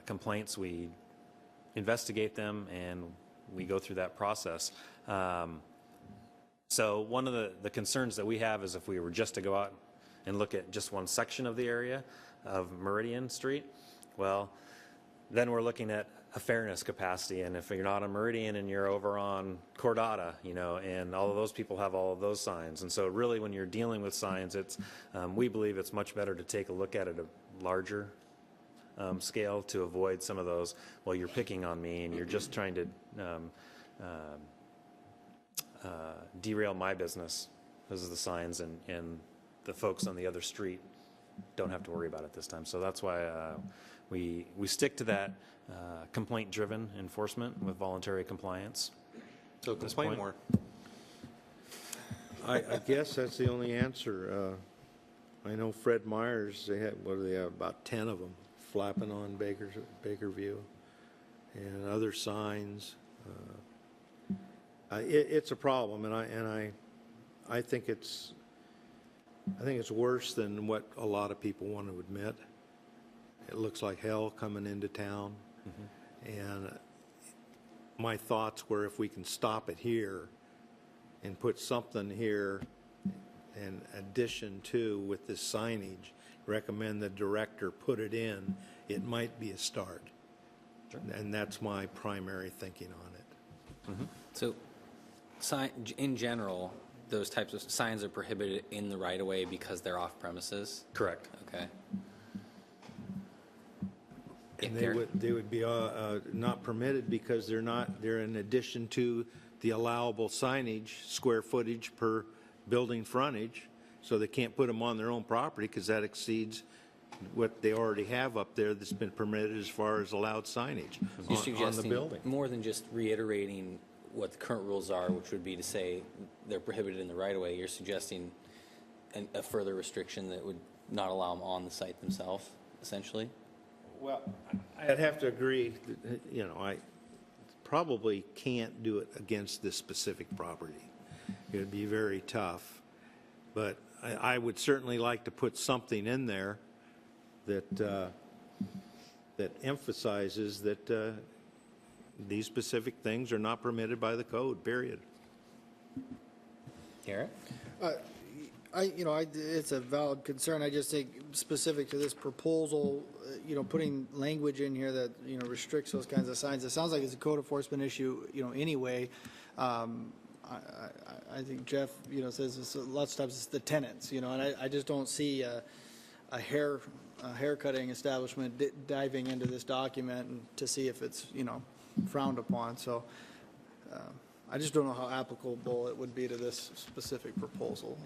Speaker 12: complaints, we investigate them and we go through that process. So one of the concerns that we have is if we were just to go out and look at just one section of the area of Meridian Street, well, then we're looking at a fairness capacity. And if you're not on Meridian and you're over on Cordata, you know, and all of those people have all of those signs. And so really when you're dealing with signs, it's, we believe it's much better to take a look at it at a larger scale to avoid some of those, well, you're picking on me and you're just trying to derail my business because of the signs, and the folks on the other street don't have to worry about it this time. So that's why we stick to that complaint-driven enforcement with voluntary compliance.
Speaker 13: So complain more.
Speaker 9: I guess that's the only answer. I know Fred Myers, they have, what do they have, about 10 of them flapping on Bakerview and other signs. It's a problem, and I think it's worse than what a lot of people want to admit. It looks like hell coming into town, and my thoughts were if we can stop it here and put something here in addition to with this signage, recommend the director put it in, it might be a start. Sure. And that's my primary thinking on it.
Speaker 1: So, in general, those types of signs are prohibited in the right-of-way because they're off premises?
Speaker 12: Correct.
Speaker 1: Okay.
Speaker 9: And they would be not permitted because they're in addition to the allowable signage, square footage per building frontage, so they can't put them on their own property because that exceeds what they already have up there that's been permitted as far as allowed signage
Speaker 1: You're
Speaker 9: on the
Speaker 1: suggesting
Speaker 9: building.
Speaker 1: more than just reiterating what the current rules are, which would be to say they're prohibited in the right-of-way. You're suggesting a further restriction that would not allow them on the site themselves, essentially?
Speaker 9: Well, I'd have to agree, that, you know, I probably can't do it against this specific property. It would be very tough, but I would certainly like to put something in there that that emphasizes that these specific things are not permitted by the code, period.
Speaker 1: Garrett?
Speaker 10: It's a valid concern. I just think specific to this proposal, putting language in here that, restricts those kinds of signs, it sounds like it's a code enforcement issue, anyway. I think Jeff, says it's, lots of times it's the tenants, and I just don't see a haircutting establishment diving into this document and to see if it's, frowned upon. So I just don't know how applicable it would be to this specific proposal.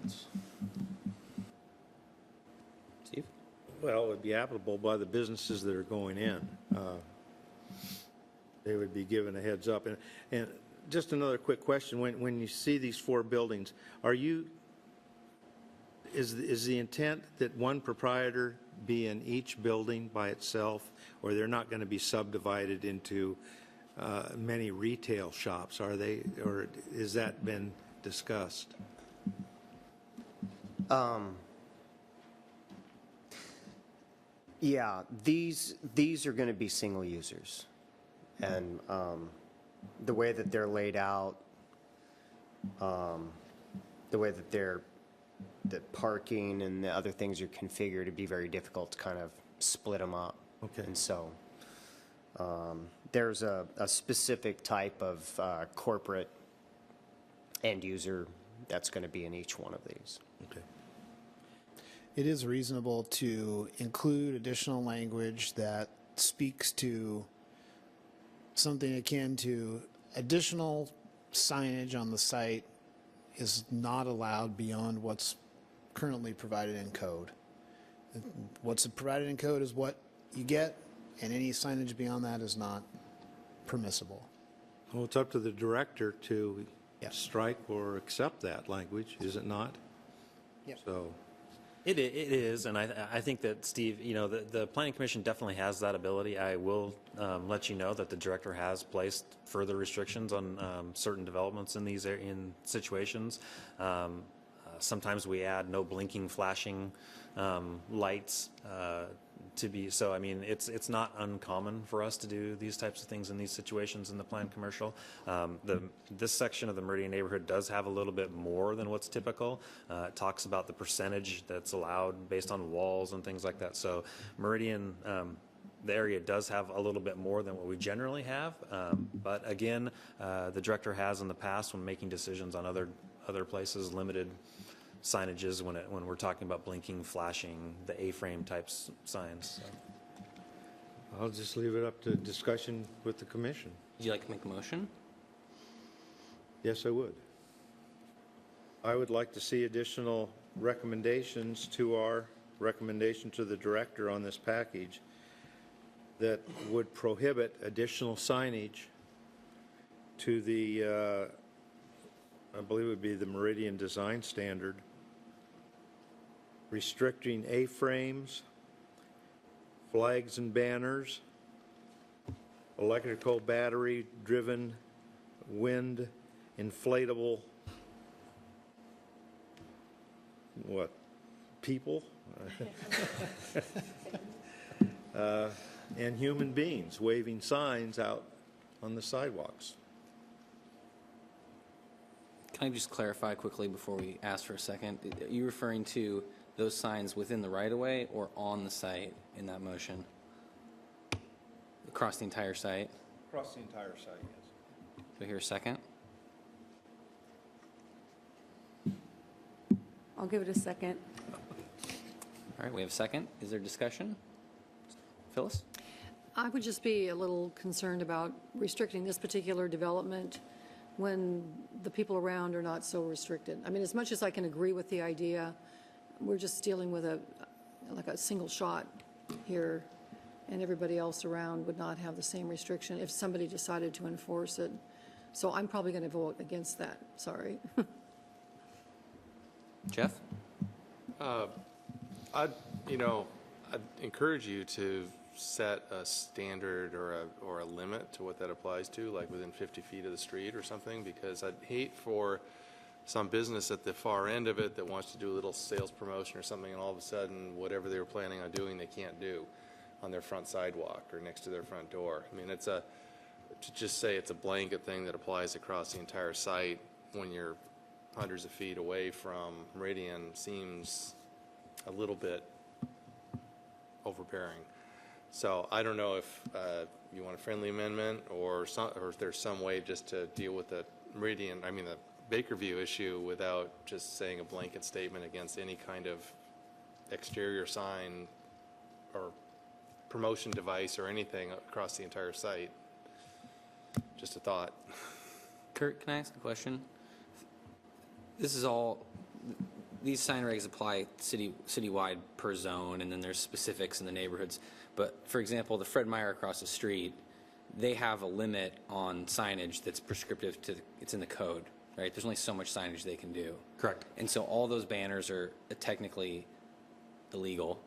Speaker 1: Steve?
Speaker 9: Well, it would be applicable by the businesses that are going in. They would be given a heads up. And just another quick question. When you see these 4 buildings, is the intent that one proprietor be in each building by itself, or they're not going to be subdivided into many retail shops, are they, or has that been discussed?
Speaker 8: Yeah, these are going to be single users, and the way that they're laid out, the way that the parking and the other things are configured, to be very difficult to kind of split them up.
Speaker 9: Okay.
Speaker 8: And so there's a specific type of corporate end user that's going to be in each one of these.
Speaker 9: Okay.
Speaker 7: It is reasonable to include additional language that speaks to something akin to additional signage on the site is not allowed beyond what's currently provided in code. What's provided in code is what you get, and any signage beyond that is not permissible.
Speaker 9: Well, it's up to the director to strike or accept that language, is it not?
Speaker 7: Yep.
Speaker 9: So
Speaker 12: It is, and I think that, Steve, the Planning Commission definitely has that ability. I will let you know that the director has placed further restrictions on certain developments in these in situations. Sometimes we add no blinking, flashing lights to be, so I mean, it's not uncommon for us to do these types of things in these situations in the planned commercial. This section of the Meridian neighborhood does have a little bit more than what's typical. It talks about the percentage that's allowed based on walls and things like that. So Meridian, the area does have a little bit more than what we generally have. But again, the director has in the past, when making decisions on other places, limited signages when we're talking about blinking, flashing, the A-frame types signs. So.
Speaker 9: I'll just leave it up to discussion with the commission.
Speaker 1: Would you like to make a motion?
Speaker 9: Yes, I would. I would like to see additional recommendations to our recommendation to the director on this package that would prohibit additional signage to the, I believe it would be the Meridian Design Standard, restricting A-frames, flags and banners, electrical battery-driven, wind, inflatable, people? And human beings waving signs out on the sidewalks.
Speaker 1: Can I just clarify quickly before we ask for a second? Are you referring to those signs within the right-of-way or on the site in that motion? Across the entire site?
Speaker 9: Across the entire site, yes.
Speaker 1: Do I hear a second?
Speaker 4: I'll give it a second.
Speaker 1: All right, we have a second. Is there discussion? Phyllis?
Speaker 4: I would just be a little concerned about restricting this particular development when the people around are not so restricted. I mean, as much as I can agree with the idea, we're just dealing with a single shot here, and everybody else around would not have the same restriction if somebody decided to enforce it. So I'm probably going to vote against that. Sorry.
Speaker 1: Jeff?
Speaker 13: I'd encourage you to set a standard or a limit to what that applies to, like within 50 feet of the street or something, because I'd hate for some business at the far end of it that wants to do a little sales promotion or something, and all of a sudden, whatever they were planning on doing, they can't do on their front sidewalk or next to their front door. I mean, to just say it's a blanket thing that applies across the entire site when you're hundreds of feet away from Meridian seems a little bit overbearing. So I don't know if you want a friendly amendment or if there's some way just to deal with the Meridian, the Bakerview issue without just saying a blanket statement against any kind of exterior sign or promotion device or anything across the entire site. Just a thought.
Speaker 1: Kurt, can I ask a question? These sign regs apply citywide per zone, and then there's specifics in the neighborhoods. But for example, the Fred Meyer across the street, they have a limit on signage that's prescriptive it's in the code, right? There's only so much signage they can do.
Speaker 12: Correct.
Speaker 1: And so all those banners are technically illegal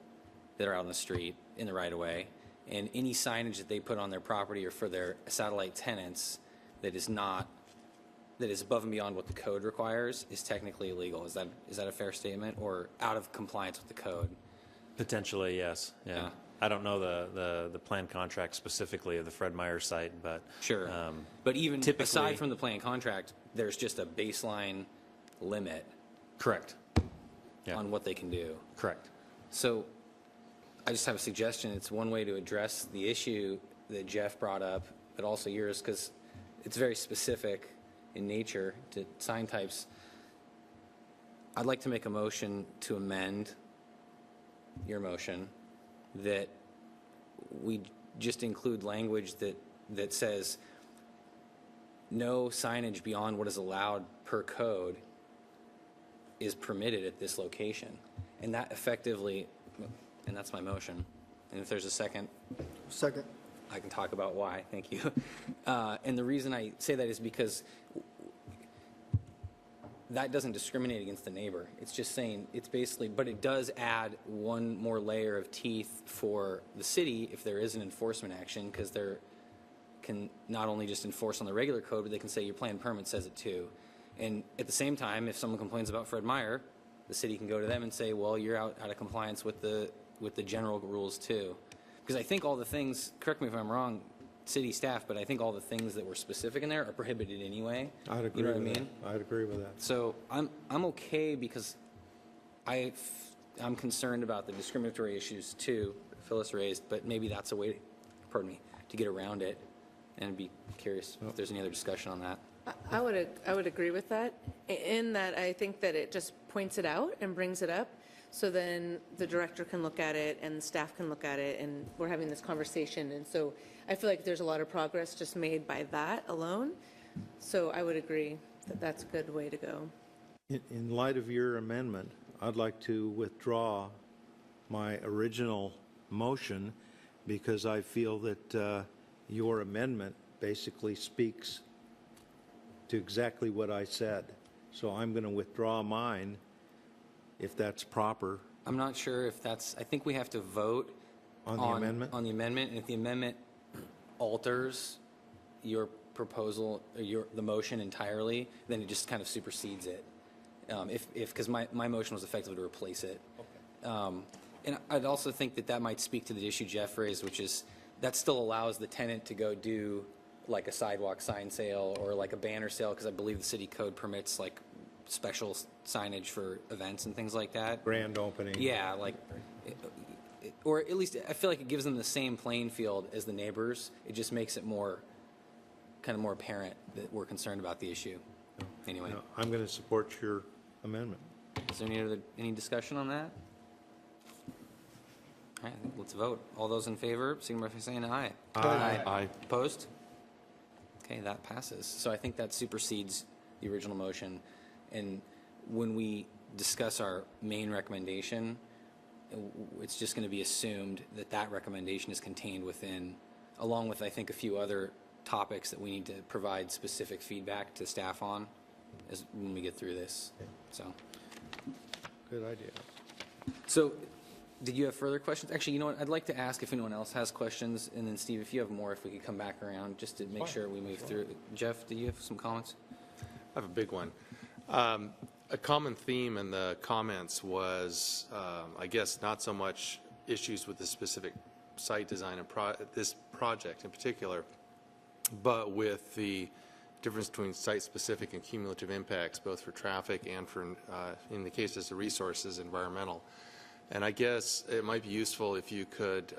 Speaker 1: that are out on the street in the right of way. And any signage that they put on their property or for their satellite tenants that is above and beyond what the code requires is technically illegal. Is that a fair statement, or out of compliance with the code?
Speaker 12: Potentially, yes. Yeah. I don't know the plan contract specifically of the Fred Meyer site, but
Speaker 1: Sure. But even aside from the plan contract, there's just a baseline limit.
Speaker 12: Correct. Yeah.
Speaker 1: On what they can do.
Speaker 12: Correct.
Speaker 1: So I just have a suggestion. It's one way to address the issue that Jeff brought up, but also yours, because it's very specific in nature to sign types. I'd like to make a motion to amend your motion that we just include language that says no signage beyond what is allowed per code is permitted at this location. And that effectively, and that's my motion. And if there's a second.
Speaker 10: Second.
Speaker 1: I can talk about why. Thank you. And the reason I say that is because that doesn't discriminate against the neighbor. It's just saying, it's basically, but it does add one more layer of teeth for the city if there is an enforcement action, because they're can not only just enforce on the regular code, but they can say your plan permit says it too. And at the same time, if someone complains about Fred Meyer, the city can go to them and say, well, you're out of compliance with the general rules too. Because I think all the things, correct me if I'm wrong, city staff, but I think all the things that were specific in there are prohibited anyway.
Speaker 9: I'd agree
Speaker 1: You know what I
Speaker 9: with
Speaker 1: mean?
Speaker 9: that. I'd agree with that.
Speaker 1: So I'm okay, because I'm concerned about the discriminatory issues too, Phyllis raised, but maybe that's a way, pardon me, to get around it. And I'd be curious if there's any other discussion on that.
Speaker 14: I would agree with that, in that I think that it just points it out and brings it up, so then the director can look at it and staff can look at it, and we're having this conversation. And so I feel like there's a lot of progress just made by that alone. So I would agree that that's a good way to go.
Speaker 9: In light of your amendment, I'd like to withdraw my original motion, because I feel that your amendment basically speaks to exactly what I said. So I'm going to withdraw mine, if that's proper.
Speaker 1: I'm not sure if that's, I think we have to vote
Speaker 9: On the amendment?
Speaker 1: On the amendment, and if the amendment alters your proposal, or the motion entirely, then it just kind of supersedes it. Because my motion was effectively to replace it. And I'd also think that might speak to the issue Jeff raised, which is that still allows the tenant to go do like a sidewalk sign sale or like a banner sale, because I believe the city code permits like special signage for events and things like that.
Speaker 9: Grand opening.
Speaker 1: Yeah, like, or at least I feel like it gives them the same playing field as the neighbors. It just makes it more, kind of more apparent that we're concerned about the issue. Anyway,
Speaker 9: No, I'm going to support your amendment.
Speaker 1: is there any discussion on that? All right, let's vote. All those in favor, signify by saying aye.
Speaker 9: Aye.
Speaker 13: Aye.
Speaker 1: Opposed? Okay, that passes. So I think that supersedes the original motion. And when we discuss our main recommendation, it's just going to be assumed that that recommendation is contained within, along with, I think, a few other topics that we need to provide specific feedback to staff on as when we get through this. So,
Speaker 9: Good idea.
Speaker 1: so did you have further questions? Actually, you know what? I'd like to ask if anyone else has questions, and then Steve, if you have more, if we could come back around just to make sure we move through. Jeff, do you have some comments?
Speaker 13: I have a big one. A common theme in the comments was, I guess, not so much issues with the specific site design and this project in particular, but with the difference between site-specific and cumulative impacts, both for traffic and for, in the cases of resources, environmental. And I guess it might be useful if you could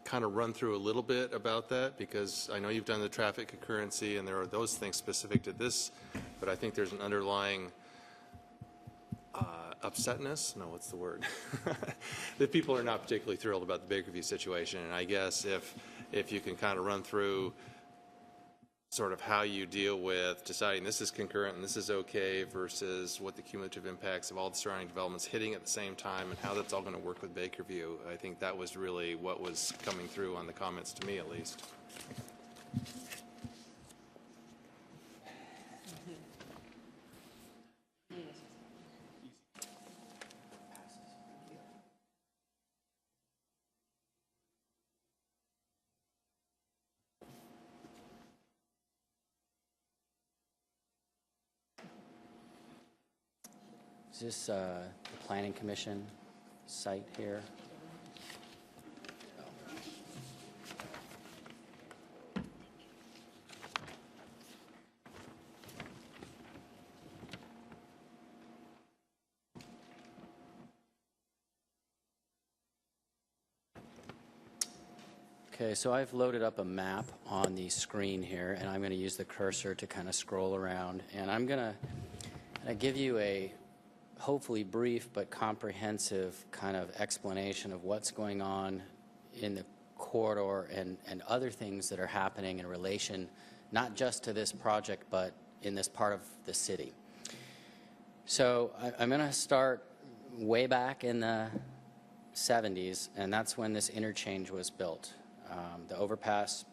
Speaker 13: kind of run through a little bit about that, because I know you've done the traffic concurrency and there are those things specific to this, but I think there's an underlying upsetness, no, what's the word? That people are not particularly thrilled about the Bakerview situation. And I guess if you can kind of run through sort of how you deal with deciding this is concurrent and this is okay versus what the cumulative impacts of all the surrounding developments hitting at the same time and how that's all going to work with Bakerview. I think that was really what was coming through on the comments, to me at least.
Speaker 11: Is this the Planning Commission site here? Okay, so I've loaded up a map on the screen here, and I'm going to use the cursor to kind of scroll around. And I'm going to give you a hopefully brief but comprehensive kind of explanation of what's going on in the corridor and other things that are happening in relation not just to this project but in this part of the city. So I'm going to start way back in the 70s, and that's when this interchange was built. The overpass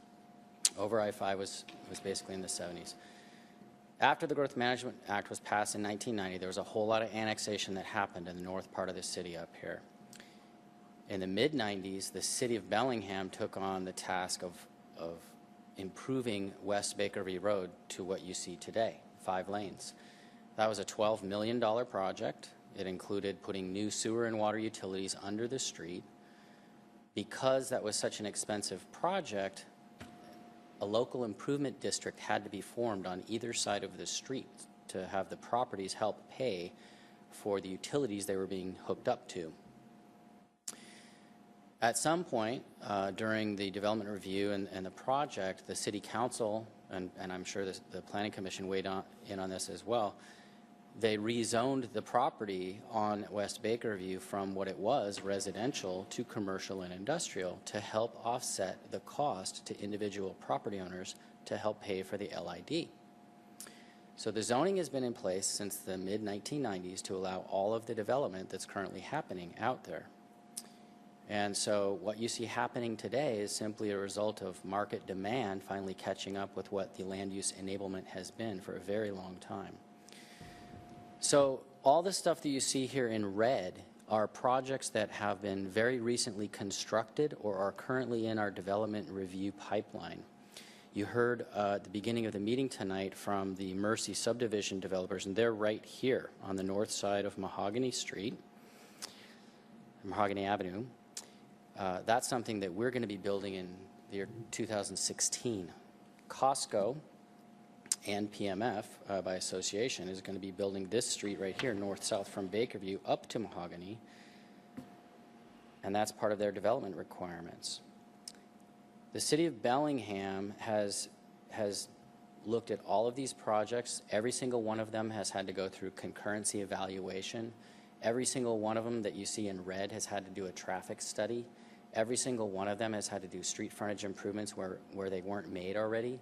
Speaker 11: over I-5 was basically in the 70s. After the Growth Management Act was passed in 1990, there was a whole lot of annexation that happened in the north part of the city up here. In the mid-90s, the city of Bellingham took on the task of improving West Bakerview Road to what you see today, 5 lanes. That was a $12 million project. It included putting new sewer and water utilities under the street. Because that was such an expensive project, a local improvement district had to be formed on either side of the street to have the properties help pay for the utilities they were being hooked up to. At some point during the development review and the project, the City Council, and I'm sure the Planning Commission weighed in on this as well, they rezoned the property on West Bakerview from what it was, residential, to commercial and industrial to help offset the cost to individual property owners to help pay for the LID. So the zoning has been in place since the mid-1990s to allow all of the development that's currently happening out there. And so what you see happening today is simply a result of market demand finally catching up with what the land use enablement has been for a very long time. So all the stuff that you see here in red are projects that have been very recently constructed or are currently in our development review pipeline. You heard at the beginning of the meeting tonight from the Mercy subdivision developers, and they're right here on the north side of Mahogany Street, Mahogany Avenue. That's something that we're going to be building in the year 2016. Costco and PMF, by association, is going to be building this street right here, north-south from Bakerview up to Mahogany, and that's part of their development requirements. The City of Bellingham has looked at all of these projects. Every single one of them has had to go through concurrency evaluation. Every single one of them that you see in red has had to do a traffic study. Every single one of them has had to do street frontage improvements where they weren't made already.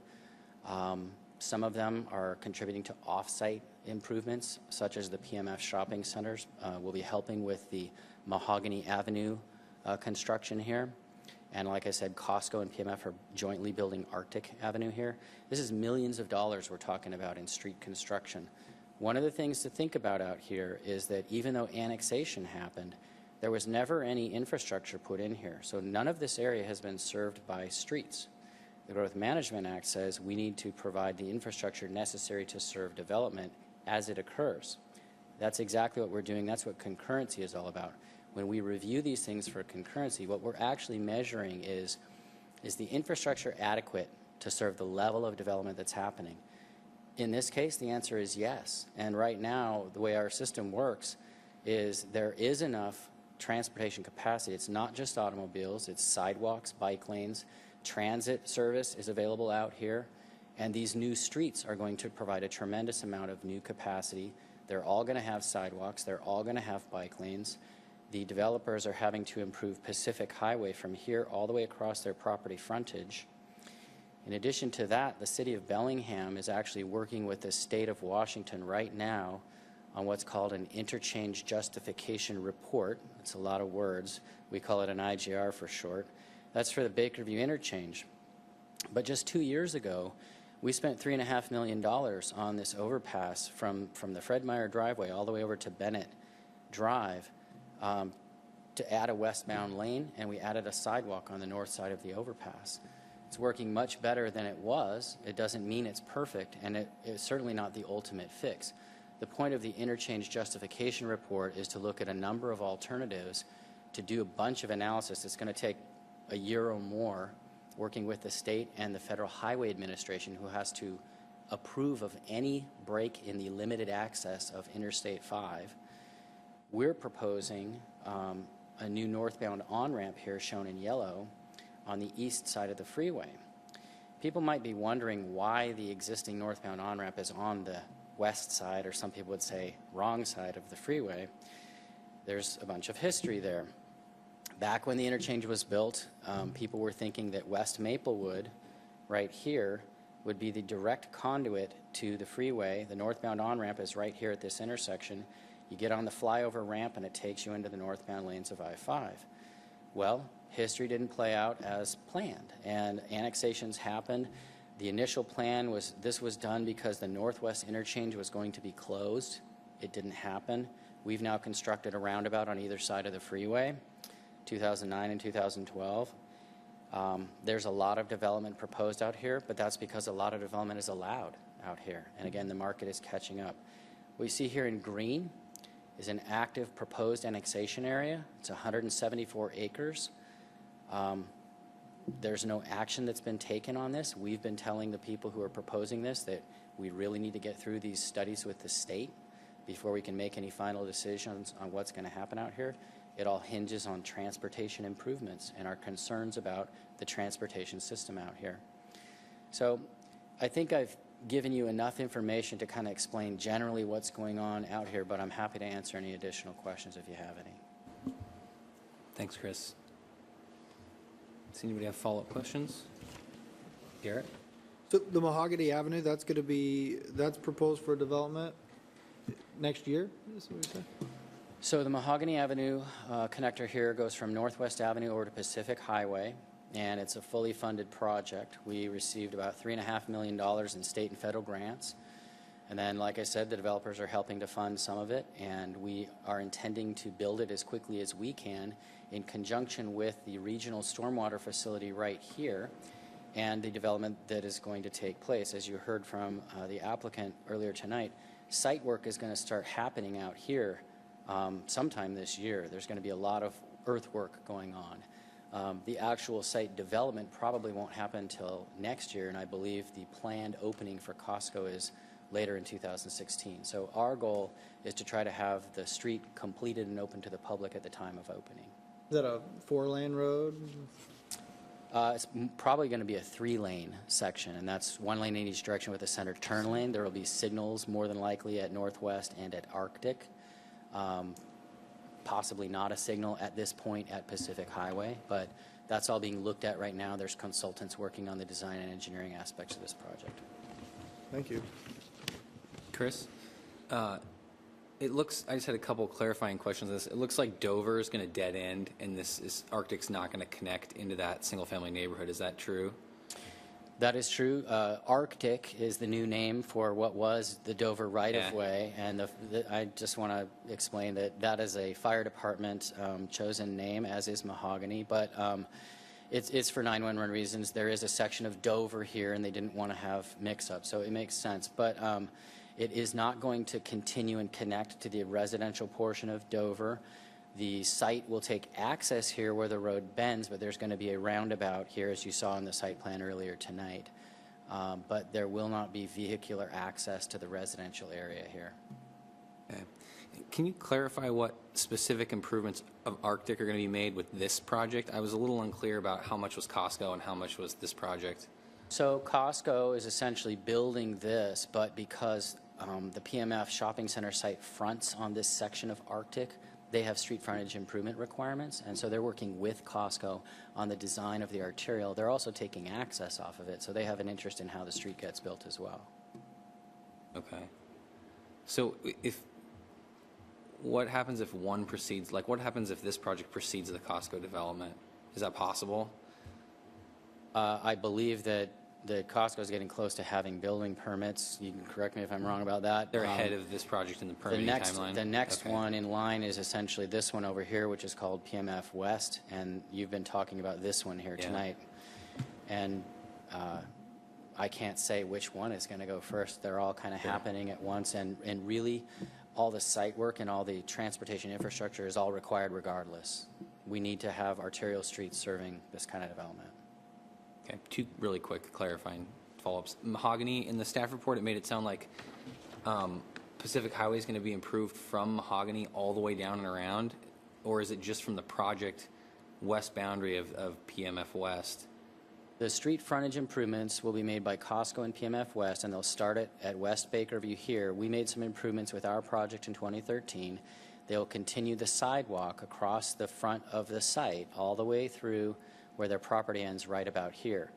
Speaker 11: Some of them are contributing to off-site improvements, such as the PMF shopping centers. We'll be helping with the Mahogany Avenue construction here. And like I said, Costco and PMF are jointly building Arctic Avenue here. This is millions of dollars we're talking about in street construction. One of the things to think about out here is that even though annexation happened, there was never any infrastructure put in here. So none of this area has been served by streets. The Growth Management Act says we need to provide the infrastructure necessary to serve development as it occurs. That's exactly what we're doing. That's what concurrency is all about. When we review these things for concurrency, what we're actually measuring is the infrastructure adequate to serve the level of development that's happening? In this case, the answer is yes. And right now, the way our system works is there is enough transportation capacity. It's not just automobiles, it's sidewalks, bike lanes. Transit service is available out here, and these new streets are going to provide a tremendous amount of new capacity. They're all going to have sidewalks. They're all going to have bike lanes. The developers are having to improve Pacific Highway from here all the way across their property frontage. In addition to that, the City of Bellingham is actually working with the State of Washington right now on what's called an interchange justification report. It's a lot of words. We call it an IJR for short. That's for the Bakerview interchange. But just 2 years ago, we spent $3.5 million on this overpass from the Fred Meyer driveway all the way over to Bennett Drive to add a westbound lane, and we added a sidewalk on the north side of the overpass. It's working much better than it was. It doesn't mean it's perfect, and it's certainly not the ultimate fix. The point of the interchange justification report is to look at a number of alternatives to do a bunch of analysis. It's going to take a year or more working with the state and the Federal Highway Administration, who has to approve of any break in the limited access of Interstate 5. We're proposing a new northbound on-ramp here shown in yellow on the east side of the freeway. People might be wondering why the existing northbound on-ramp is on the west side, or some people would say wrong side of the freeway. There's a bunch of history there. Back when the interchange was built, people were thinking that West Maplewood, right here, would be the direct conduit to the freeway. The northbound on-ramp is right here at this intersection. You get on the flyover ramp and it takes you into the northbound lanes of I-5. Well, history didn't play out as planned, and annexations happened. The initial plan was, this was done because the northwest interchange was going to be closed. It didn't happen. We've now constructed a roundabout on either side of the freeway, 2009 and 2012. There's a lot of development proposed out here, but that's because a lot of development is allowed out here. And again, the market is catching up. What you see here in green is an active proposed annexation area. It's 174 acres. There's no action that's been taken on this. We've been telling the people who are proposing this that we really need to get through these studies with the state before we can make any final decisions on what's going to happen out here. It all hinges on transportation improvements and our concerns about the transportation system out here. So I think I've given you enough information to kind of explain generally what's going on out here, but I'm happy to answer any additional questions if you have any.
Speaker 1: Thanks, Chris. Does anybody have follow-up questions? Garrett?
Speaker 10: So the Mahogany Avenue, that's proposed for development next year, is what you said?
Speaker 11: So the Mahogany Avenue connector here goes from Northwest Avenue over to Pacific Highway, and it's a fully funded project. We received about $3.5 million in state and federal grants. And then, like I said, the developers are helping to fund some of it, and we are intending to build it as quickly as we can in conjunction with the regional stormwater facility right here and the development that is going to take place. As you heard from the applicant earlier tonight, site work is going to start happening out here sometime this year. There's going to be a lot of earthwork going on. The actual site development probably won't happen until next year, and I believe the planned opening for Costco is later in 2016. So our goal is to try to have the street completed and open to the public at the time of opening.
Speaker 10: Is that a 4-lane road?
Speaker 11: It's probably going to be a 3-lane section, and that's 1 lane in each direction with a center turn lane. There will be signals more than likely at Northwest and at Arctic. Possibly not a signal at this point at Pacific Highway, but that's all being looked at right now. There's consultants working on the design and engineering aspects of this project.
Speaker 10: Thank you.
Speaker 1: Chris? It looks, I just had a couple clarifying questions on this. It looks like Dover is going to dead end, and Arctic's not going to connect into that single-family neighborhood. Is that true?
Speaker 11: That is true. Arctic is the new name for what was the Dover right-of-way, and I just want to explain that that is a fire department chosen name, as is Mahogany, but it's for 911 reasons. There is a section of Dover here, and they didn't want to have mix-up, so it makes sense. But it is not going to continue and connect to the residential portion of Dover. The site will take access here where the road bends, but there's going to be a roundabout here, as you saw in the site plan earlier tonight. But there will not be vehicular access to the residential area here.
Speaker 1: Okay. Can you clarify what specific improvements of Arctic are going to be made with this project? I was a little unclear about how much was Costco and how much was this project.
Speaker 11: So Costco is essentially building this, but because the PMF shopping center site fronts on this section of Arctic, they have street frontage improvement requirements, and so they're working with Costco on the design of the arterial. They're also taking access off of it, so they have an interest in how the street gets built as well.
Speaker 1: Okay. So what happens if one proceeds, like what happens if this project precedes the Costco development? Is that possible?
Speaker 11: I believe that Costco is getting close to having building permits. You can correct me if I'm wrong about that.
Speaker 1: They're ahead of this project in the permitting timeline?
Speaker 11: The next
Speaker 1: Okay.
Speaker 11: one in line is essentially this one over here, which is called PMF West, and you've been talking about this one here tonight. And I can't say which one is going to go first. They're all kind of happening at once, and really all the site work and all the transportation infrastructure is all required regardless. We need to have arterial streets serving this kind of development.
Speaker 1: Okay, 2 really quick clarifying follow-ups. Mahogany, in the staff report, it made it sound like Pacific Highway is going to be improved from Mahogany all the way down and around, or is it just from the project west boundary of PMF West?
Speaker 11: The street frontage improvements will be made by Costco and PMF West, and they'll start at West Bakerview here. We made some improvements with our project in 2013. They'll continue the sidewalk across the front of the site all the way through where their property ends right about here.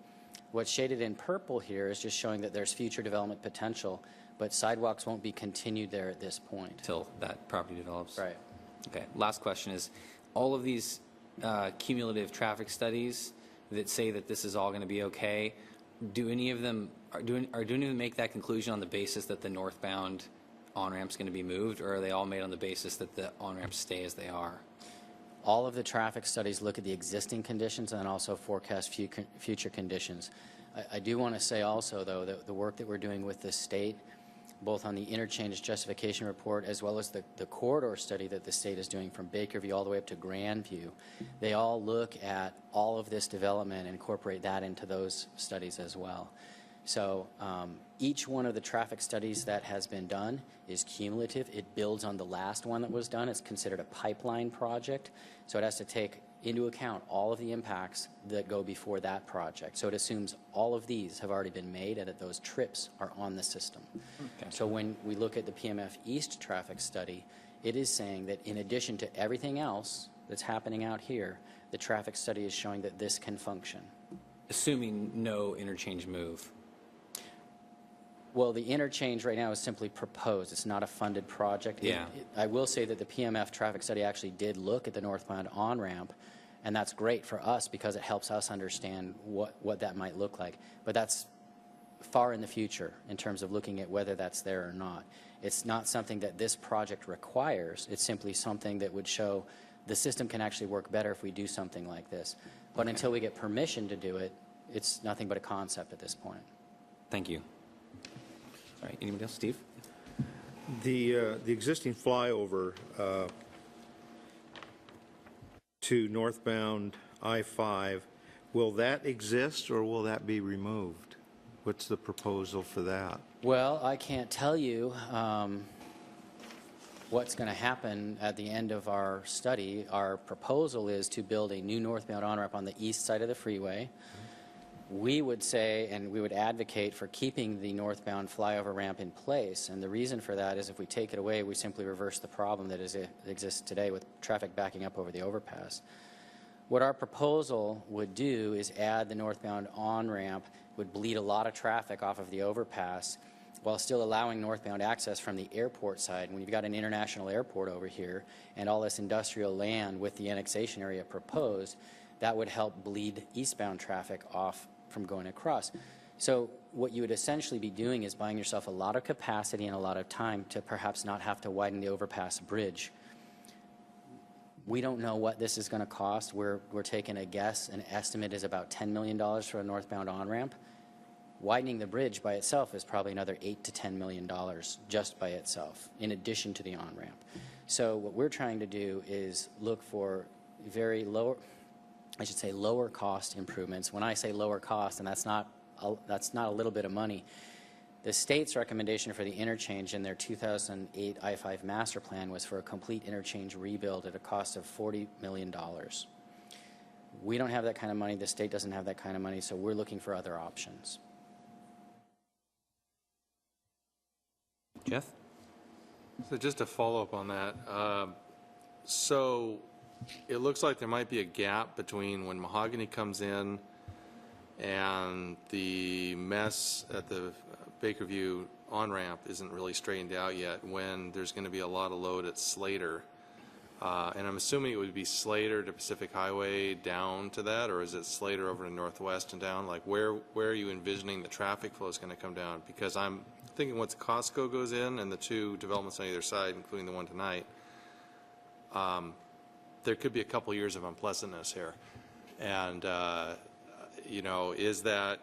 Speaker 11: What's shaded in purple here is just showing that there's future development potential, but sidewalks won't be continued there at this point.
Speaker 1: Till that property develops?
Speaker 11: Right.
Speaker 1: Okay, last question is, all of these cumulative traffic studies that say that this is all going to be okay, do any of them do any of them make that conclusion on the basis that the northbound on-ramp's going to be moved, or are they all made on the basis that the on-ramps stay as they are?
Speaker 11: All of the traffic studies look at the existing conditions and then also forecast future conditions. I do want to say also, though, that the work that we're doing with the state, both on the interchange justification report as well as the corridor study that the state is doing from Bakerview all the way up to Grandview, they all look at all of this development and incorporate that into those studies as well. So each one of the traffic studies that has been done is cumulative. It builds on the last one that was done. It's considered a pipeline project, so it has to take into account all of the impacts that go before that project. So it assumes all of these have already been made and that those trips are on the system. Okay. So when we look at the PMF East traffic study, it is saying that in addition to everything else that's happening out here, the traffic study is showing that this can function.
Speaker 1: Assuming no interchange move.
Speaker 11: Well, the interchange right now is simply proposed. It's not a funded project.
Speaker 1: Yeah.
Speaker 11: I will say that the PMF traffic study actually did look at the northbound on-ramp, and that's great for us because it helps us understand what that might look like. But that's far in the future in terms of looking at whether that's there or not. It's not something that this project requires. It's simply something that would show the system can actually work better if we do something like this. But until we get permission to do it, it's nothing but a concept at this point.
Speaker 1: Thank you. All right, anybody else? Steve?
Speaker 9: The existing flyover to northbound I-5, will that exist or will that be removed? What's the proposal for that?
Speaker 11: Well, I can't tell you what's going to happen at the end of our study. Our proposal is to build a new northbound on-ramp on the east side of the freeway. We would say, and we would advocate for keeping the northbound flyover ramp in place, and the reason for that is if we take it away, we simply reverse the problem that exists today with traffic backing up over the overpass. What our proposal would do is add the northbound on-ramp, would bleed a lot of traffic off of the overpass while still allowing northbound access from the airport side. When you've got an international airport over here and all this industrial land with the annexation area proposed, that would help bleed eastbound traffic off from going across. So what you would essentially be doing is buying yourself a lot of capacity and a lot of time to perhaps not have to widen the overpass bridge. We don't know what this is going to cost. We're taking a guess. An estimate is about $10 million for a northbound on-ramp. Widening the bridge by itself is probably another $8 to $10 million just by itself, in addition to the on-ramp. So what we're trying to do is look for very lower cost improvements. When I say lower cost, and that's not a little bit of money, the state's recommendation for the interchange in their 2008 I-5 master plan was for a complete interchange rebuild at a cost of $40 million. We don't have that kind of money. The state doesn't have that kind of money, so we're looking for other options.
Speaker 1: Jeff?
Speaker 13: So just to follow up on that, so it looks like there might be a gap between when Mahogany comes in and the mess at the Bakerview on-ramp isn't really straightened out yet, when there's going to be a lot of load at Slater. And I'm assuming it would be Slater to Pacific Highway down to that, or is it Slater over to Northwest and down? Like where are you envisioning the traffic flow is going to come down? Because I'm thinking once Costco goes in and the two developments on either side, including the one tonight, there could be a couple years of unpleasantness here. And, you know, is that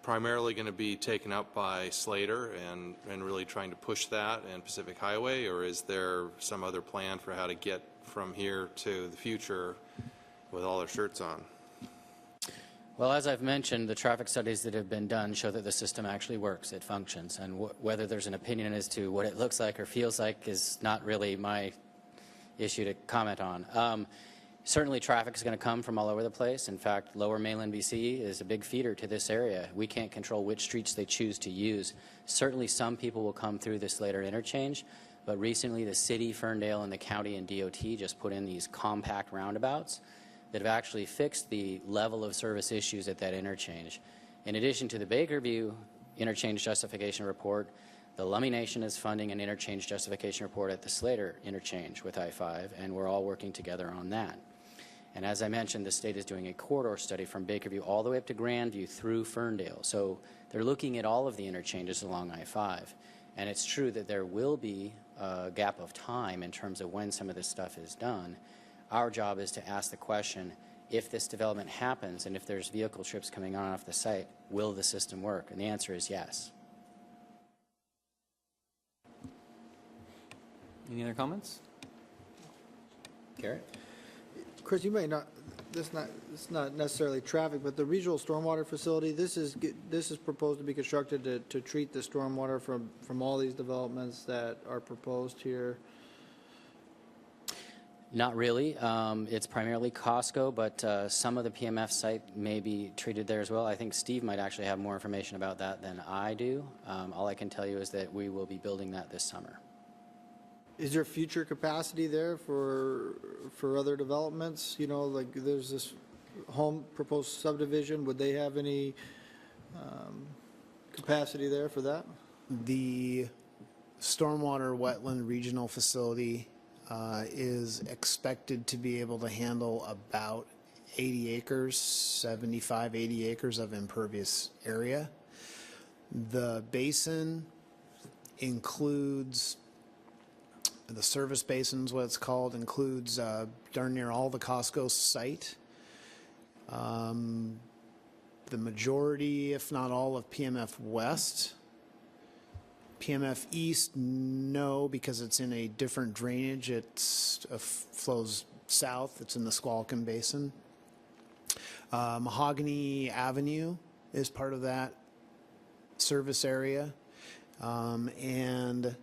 Speaker 13: primarily going to be taken up by Slater and really trying to push that and Pacific Highway, or is there some other plan for how to get from here to the future with all their shirts on?
Speaker 11: Well, as I've mentioned, the traffic studies that have been done show that the system actually works, it functions, and whether there's an opinion as to what it looks like or feels like is not really my issue to comment on. Certainly traffic is going to come from all over the place. In fact, Lower Mainland BC is a big feeder to this area. We can't control which streets they choose to use. Certainly some people will come through this Slater interchange, but recently the city, Ferndale, and the county and DOT just put in these compact roundabouts that have actually fixed the level of service issues at that interchange. In addition to the Bakerview interchange justification report, the Lummi Nation is funding an interchange justification report at the Slater interchange with I-5, and we're all working together on that. And as I mentioned, the state is doing a corridor study from Bakerview all the way up to Grandview through Ferndale. So they're looking at all of the interchanges along I-5. And it's true that there will be a gap of time in terms of when some of this stuff is done. Our job is to ask the question, if this development happens and if there's vehicle trips coming on off the site, will the system work? And the answer is yes.
Speaker 1: Any other comments? Garrett?
Speaker 10: Chris, you may not, it's not necessarily traffic, but the regional stormwater facility, this is proposed to be constructed to treat the stormwater from all these developments that are proposed here.
Speaker 11: Not really. It's primarily Costco, but some of the PMF site may be treated there as well. I think Steve might actually have more information about that than I do. All I can tell you is that we will be building that this summer.
Speaker 10: Is there future capacity there for other developments? You know, like there's this home proposed subdivision. Would they have any capacity there for that?
Speaker 7: The stormwater wetland regional facility is expected to be able to handle about 80 acres, 75, 80 acres of impervious area. The basin includes, the service basin is what it's called, includes darn near all the Costco site. The majority, if not all, of PMF West. PMF East, no, because it's in a different drainage. It flows south. It's in the Squalkin Basin. Mahogany Avenue is part of that service area. And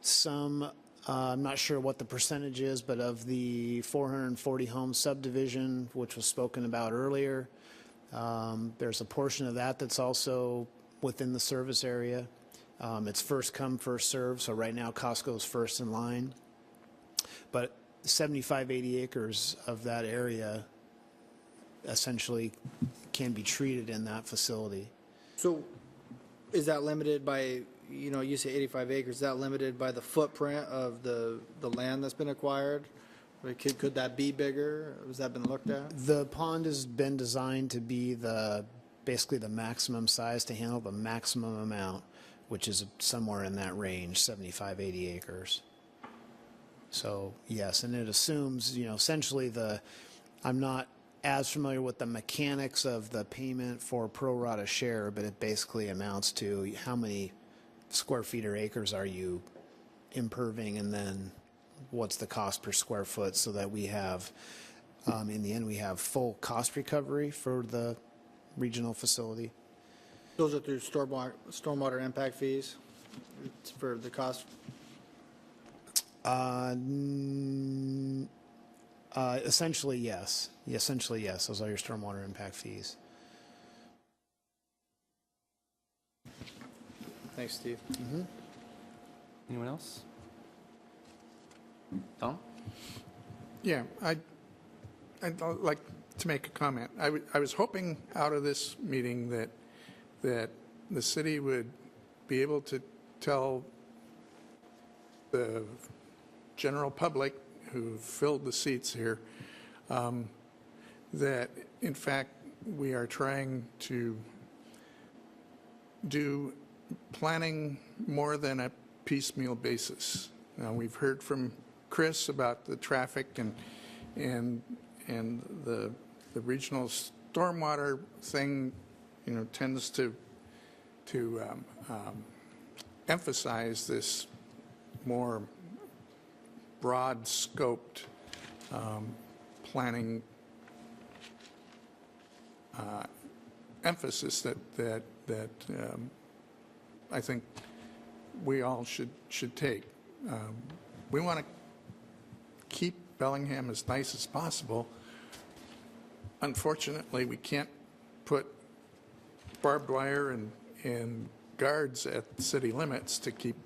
Speaker 7: some, I'm not sure what the percentage is, but of the 440 home subdivision, which was spoken about earlier, there's a portion of that that's also within the service area. It's first come, first served, so right now Costco's first in line. But 75, 80 acres of that area essentially can be treated in that facility.
Speaker 10: So is that limited by, you know, you say 85 acres, is that limited by the footprint of the land that's been acquired? Could that be bigger? Has that been looked at?
Speaker 7: The pond has been designed to be basically the maximum size to handle the maximum amount, which is somewhere in that range, 75, 80 acres. So yes, and it assumes, you know, essentially I'm not as familiar with the mechanics of the payment for pro rata share, but it basically amounts to how many square feet or acres are you imperving, and then what's the cost per square foot, so that we have, in the end, we have full cost recovery for the regional facility.
Speaker 10: Those are through stormwater impact fees for the cost?
Speaker 7: Essentially, yes. Essentially, yes. Those are your stormwater impact fees.
Speaker 10: Thanks, Steve.
Speaker 7: Mm-hmm.
Speaker 1: Anyone else? Tom?
Speaker 3: Yeah, I'd like to make a comment. I was hoping out of this meeting that the city would be able to tell the general public who filled the seats here that, in fact, we are trying to do planning more than a piecemeal basis. Now, we've heard from Chris about the traffic and the regional stormwater thing, you know, tends to emphasize this more broad-scoped planning emphasis that I think we all should take. We want to keep Bellingham as nice as possible. Unfortunately, we can't put barbed wire and guards at city limits to keep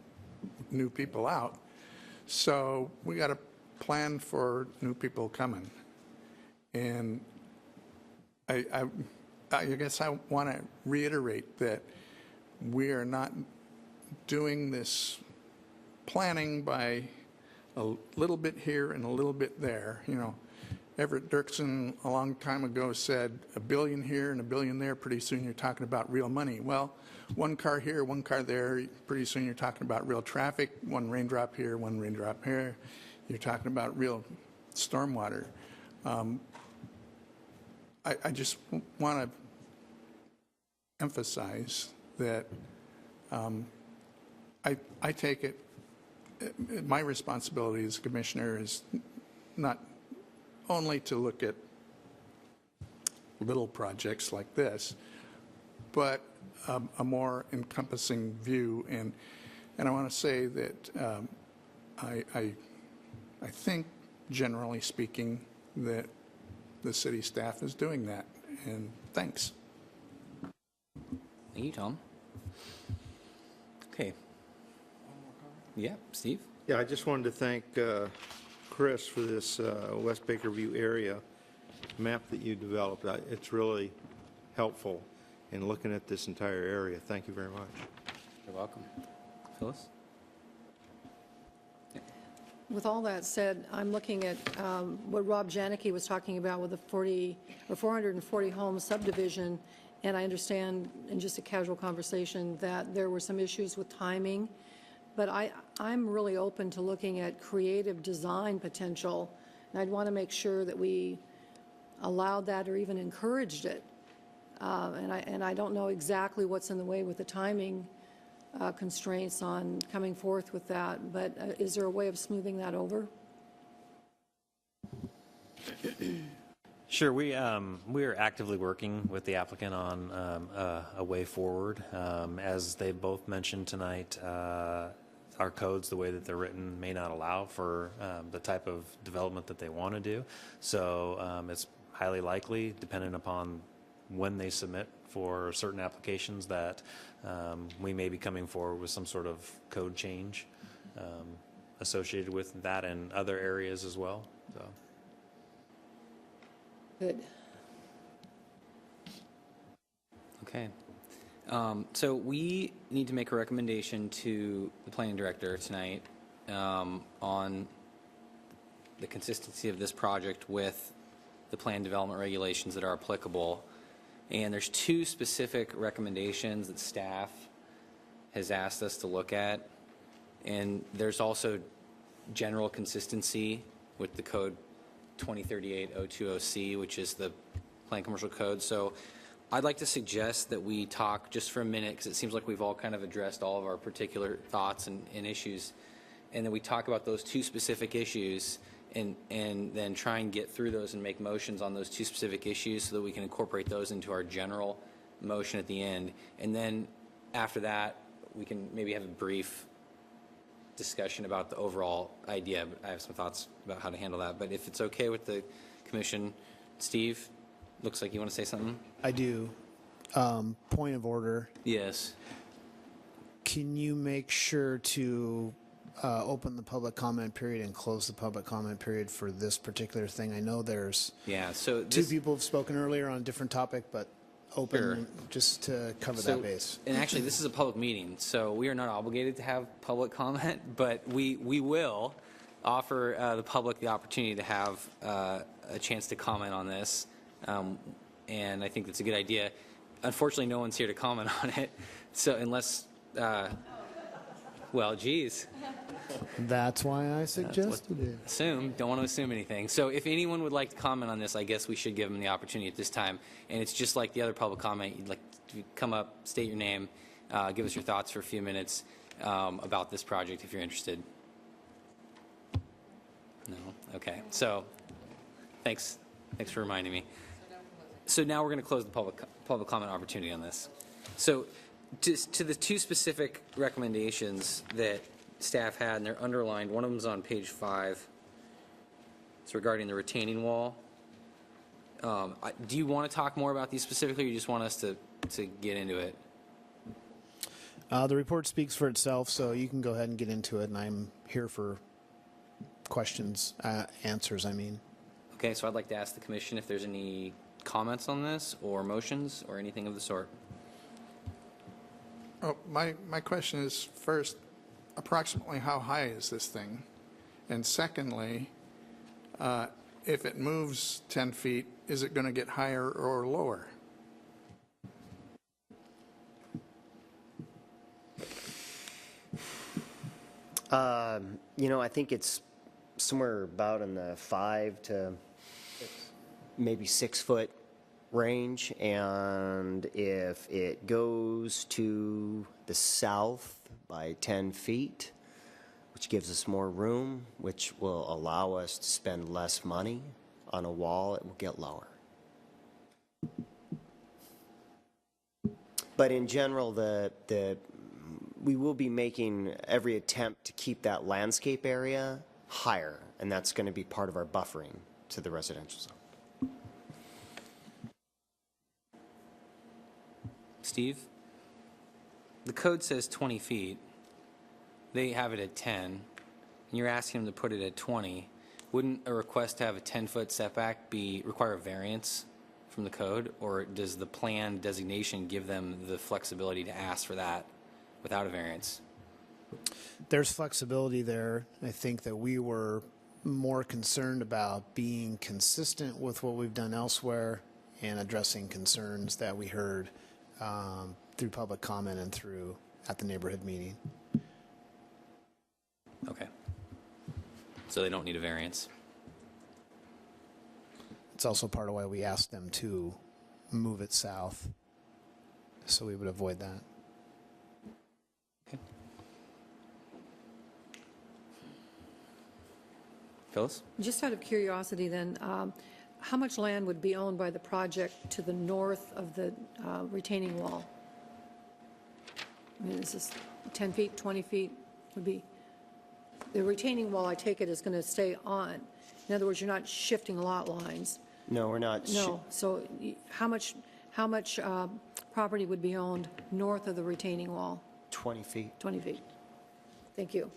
Speaker 3: new people out. So we got to plan for new people coming. And I guess I want to reiterate that we are not doing this planning by a little bit here and a little bit there. You know, Everett Dirksen, a long time ago, said $1 billion here and $1 billion there, pretty soon you're talking about real money. Well, one car here, one car there, pretty soon you're talking about real traffic, one raindrop here, one raindrop here. You're talking about real stormwater. I just want to emphasize that I take it, my responsibility as commissioner is not only to look at little projects like this, but a more encompassing view. And I want to say that I think, generally speaking, that the city staff is doing that. And thanks.
Speaker 1: Thank you, Tom. Okay. Yeah, Steve?
Speaker 9: Yeah, I just wanted to thank Chris for this West Bakerview area map that you developed. It's really helpful in looking at this entire area. Thank you very much.
Speaker 1: You're welcome. Phyllis?
Speaker 4: With all that said, I'm looking at what Rob Janicki was talking about with the 440 home subdivision, and I understand in just a casual conversation that there were some issues with timing, but I'm really open to looking at creative design potential, and I'd want to make sure that we allowed that or even encouraged it. And I don't know exactly what's in the way with the timing constraints on coming forth with that, but is there a way of smoothing that over?
Speaker 12: Sure. We are actively working with the applicant on a way forward. As they both mentioned tonight, our codes, the way that they're written, may not allow for the type of development that they want to do. So it's highly likely, dependent upon when they submit for certain applications, that we may be coming forward with some sort of code change associated with that and other areas as well. So.
Speaker 4: Good.
Speaker 1: Okay. So we need to make a recommendation to the planning director tonight on the consistency of this project with the plan development regulations that are applicable. And there's two specific recommendations that staff has asked us to look at. And there's also general consistency with the code 2038-020C, which is the plan commercial code. So I'd like to suggest that we talk just for a minute, because it seems like we've all kind of addressed all of our particular thoughts and issues. And then we talk about those two specific issues and then try and get through those and make motions on those two specific issues so that we can incorporate those into our general motion at the end. And then after that, we can maybe have a brief discussion about the overall idea. But I have some thoughts about how to handle that. But if it's okay with the commission, Steve, looks like you want to say something?
Speaker 7: I do. Point of order.
Speaker 1: Yes.
Speaker 7: Can you make sure to open the public comment period and close the public comment period for this particular thing? I know there's
Speaker 1: so
Speaker 7: two people have spoken earlier on a different topic, but open just to cover that base.
Speaker 1: And actually, this is a public meeting, so we are not obligated to have public comment, but we will offer the public the opportunity to have a chance to comment on this. And I think that's a good idea. Unfortunately, no one's here to comment on it. So unless, well, geez.
Speaker 7: That's why I suggested it.
Speaker 1: Don't want to assume anything. So if anyone would like to comment on this, I guess we should give them the opportunity at this time. And it's just like the other public comment. You'd like to come up, state your name, give us your thoughts for a few minutes about this project if you're interested. No? Okay. So thanks for reminding me. So now we're going to close the public comment opportunity on this. So just to the two specific recommendations that staff had, and they're underlined. One of them is on page 5. It's regarding the retaining wall. Do you want to talk more about these specifically, or you just want us to get into it?
Speaker 7: The report speaks for itself, so you can go ahead and get into it, and I'm here for questions, answers, I mean.
Speaker 1: Okay, so I'd like to ask the commission if there's any comments on this or motions or anything of the sort.
Speaker 3: Oh, my question is, first, approximately how high is this thing? And secondly, if it moves 10 feet, is it going to get higher or lower?
Speaker 8: You know, I think it's somewhere about in the 5 to maybe 6 foot range. And if it goes to the south by 10 feet, which gives us more room, which will allow us to spend less money on a wall, it will get lower. But in general, we will be making every attempt to keep that landscape area higher, and that's going to be part of our buffering to the residential zone.
Speaker 1: Steve? The code says 20 feet. They have it at 10, and you're asking them to put it at 20. Wouldn't a request to have a 10-foot setback require a variance from the code, or does the plan designation give them the flexibility to ask for that without a variance?
Speaker 7: There's flexibility there. I think that we were more concerned about being consistent with what we've done elsewhere and addressing concerns that we heard through public comment and through at the neighborhood meeting.
Speaker 1: Okay. So they don't need a variance.
Speaker 7: It's also part of why we asked them to move it south, so we would avoid that.
Speaker 1: Okay. Phyllis?
Speaker 4: Just out of curiosity then, how much land would be owned by the project to the north of the retaining wall? I mean, is this 10 feet, 20 feet would be? The retaining wall, I take it, is going to stay on. In other words, you're not shifting lot lines.
Speaker 8: No, we're not.
Speaker 4: No. So how much property would be owned north of the retaining wall?
Speaker 8: 20 feet.
Speaker 4: 20 feet. Thank you.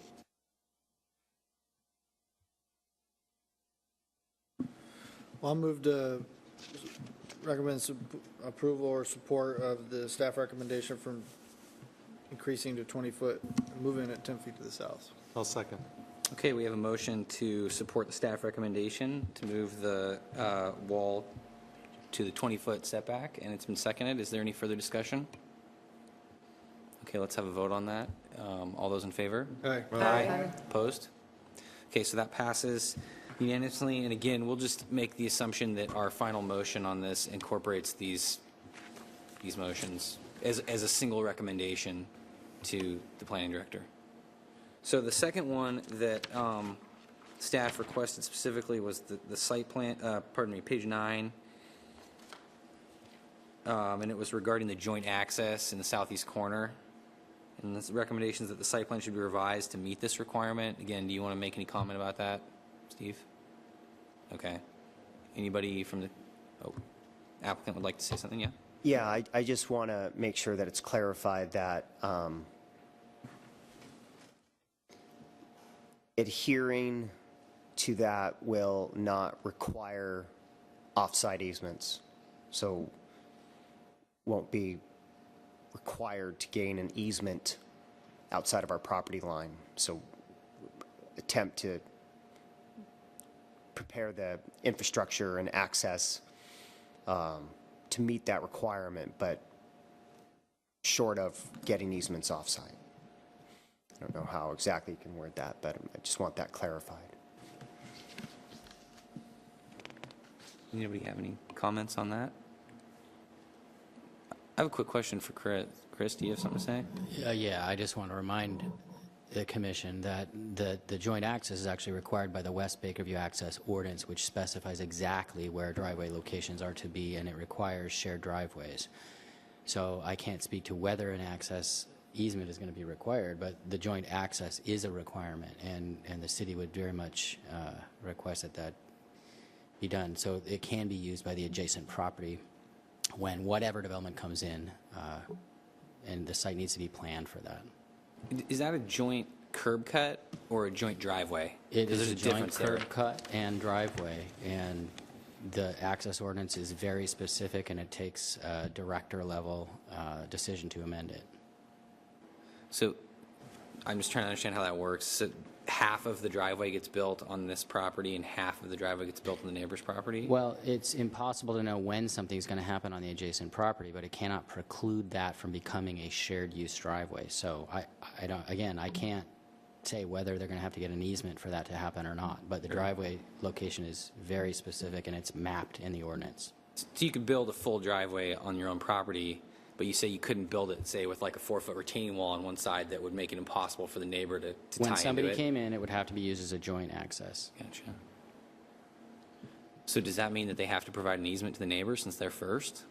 Speaker 10: Well, I'll move to recommend approval or support of the staff recommendation from increasing to 20 foot, moving it 10 feet to the south.
Speaker 13: I'll second.
Speaker 1: Okay, we have a motion to support the staff recommendation to move the wall to the 20-foot setback, and it's been seconded. Is there any further discussion? Okay, let's have a vote on that. All those in favor?
Speaker 10: Aye.
Speaker 4: Aye.
Speaker 1: Opposed? Okay, so that passes unanimously, and again, we'll just make the assumption that our final motion on this incorporates these motions as a single recommendation to the planning director. So the second one that staff requested specifically was the site plan, page 9, and it was regarding the joint access in the southeast corner. And the recommendation is that the site plan should be revised to meet this requirement. Again, do you want to make any comment about that, Steve? Okay. Anybody from the applicant would like to say something? Yeah?
Speaker 8: Yeah, I just want to make sure that it's clarified that adhering to that will not require off-site easements. So won't be required to gain an easement outside of our property line. So attempt to prepare the infrastructure and access to meet that requirement, but short of getting easements off-site. I don't know how exactly you can word that, but I just want that clarified.
Speaker 1: Anybody have any comments on that? I have a quick question for Chris. Chris, do you have something to say?
Speaker 11: Yeah, I just want to remind the commission that the joint access is actually required by the West Bakerview Access Ordinance, which specifies exactly where driveway locations are to be, and it requires shared driveways. So I can't speak to whether an access easement is going to be required, but the joint access is a requirement, and the city would very much request that be done. So it can be used by the adjacent property when whatever development comes in, and the site needs to be planned for that.
Speaker 1: Is that a joint curb cut or a joint driveway?
Speaker 11: It is
Speaker 1: There's
Speaker 11: a joint
Speaker 1: difference there.
Speaker 11: curb cut and driveway, and the access ordinance is very specific, and it takes a director-level decision to amend it.
Speaker 1: So I'm just trying to understand how that works. So half of the driveway gets built on this property and half of the driveway gets built on the neighbor's property?
Speaker 11: Well, it's impossible to know when something's going to happen on the adjacent property, but it cannot preclude that from becoming a shared use driveway. So I can't say whether they're going to have to get an easement for that to happen or not, but the driveway location is very specific and it's mapped in the ordinance.
Speaker 1: So you could build a full driveway on your own property, but you say you couldn't build it, say, with like a 4-foot retaining wall on one side that would make it impossible for the neighbor to tie into it?
Speaker 11: When somebody came in, it would have to be used as a joint access.
Speaker 1: Gotcha. So does that mean that they have to provide an easement to the neighbor since they're first?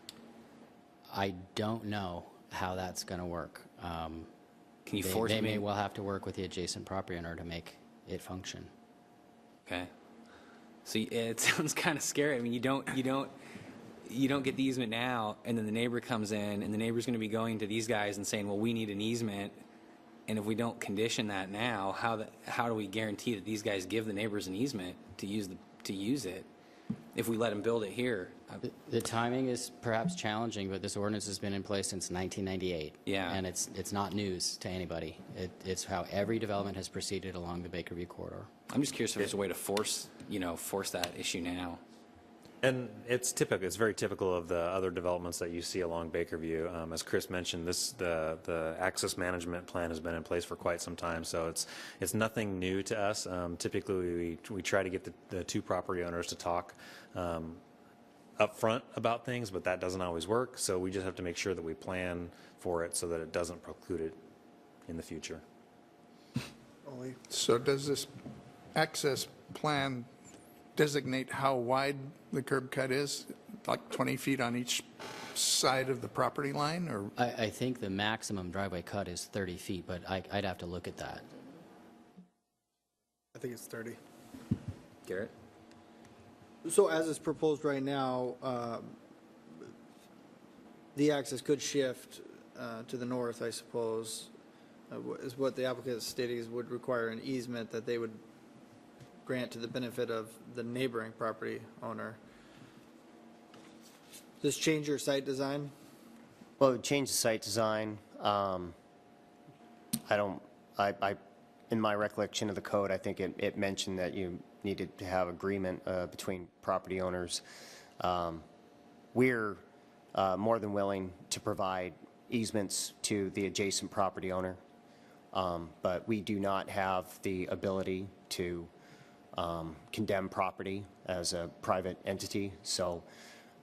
Speaker 11: I don't know how that's going to work.
Speaker 1: Can you force
Speaker 11: They
Speaker 1: me?
Speaker 11: may well have to work with the adjacent property owner to make it function.
Speaker 1: Okay. So it sounds kind of scary. I mean, you don't get the easement now, and then the neighbor comes in, and the neighbor's going to be going to these guys and saying, well, we need an easement, and if we don't condition that now, how do we guarantee that these guys give the neighbors an easement to use it if we let them build it here?
Speaker 11: The timing is perhaps challenging, but this ordinance has been in place since 1998.
Speaker 1: Yeah.
Speaker 11: And it's not news to anybody. It's how every development has proceeded along the Bakerview corridor.
Speaker 1: I'm just curious if there's a way to force that issue now.
Speaker 12: And it's very typical of the other developments that you see along Bakerview. As Chris mentioned, the access management plan has been in place for quite some time, so it's nothing new to us. Typically, we try to get the two property owners to talk up front about things, but that doesn't always work. So we just have to make sure that we plan for it so that it doesn't preclude it in the future.
Speaker 3: So does this access plan designate how wide the curb cut is, like 20 feet on each side of the property line, or?
Speaker 11: I think the maximum driveway cut is 30 feet, but I'd have to look at that.
Speaker 10: I think it's 30.
Speaker 1: Garrett?
Speaker 10: So as it's proposed right now, the access could shift to the north, I suppose, is what the applicant is stating is would require an easement that they would grant to the benefit of the neighboring property owner. Does this change your site design?
Speaker 8: Well, it would change the site design. In my recollection of the code, I think it mentioned that you needed to have agreement between property owners. We're more than willing to provide easements to the adjacent property owner, but we do not have the ability to condemn property as a private entity. So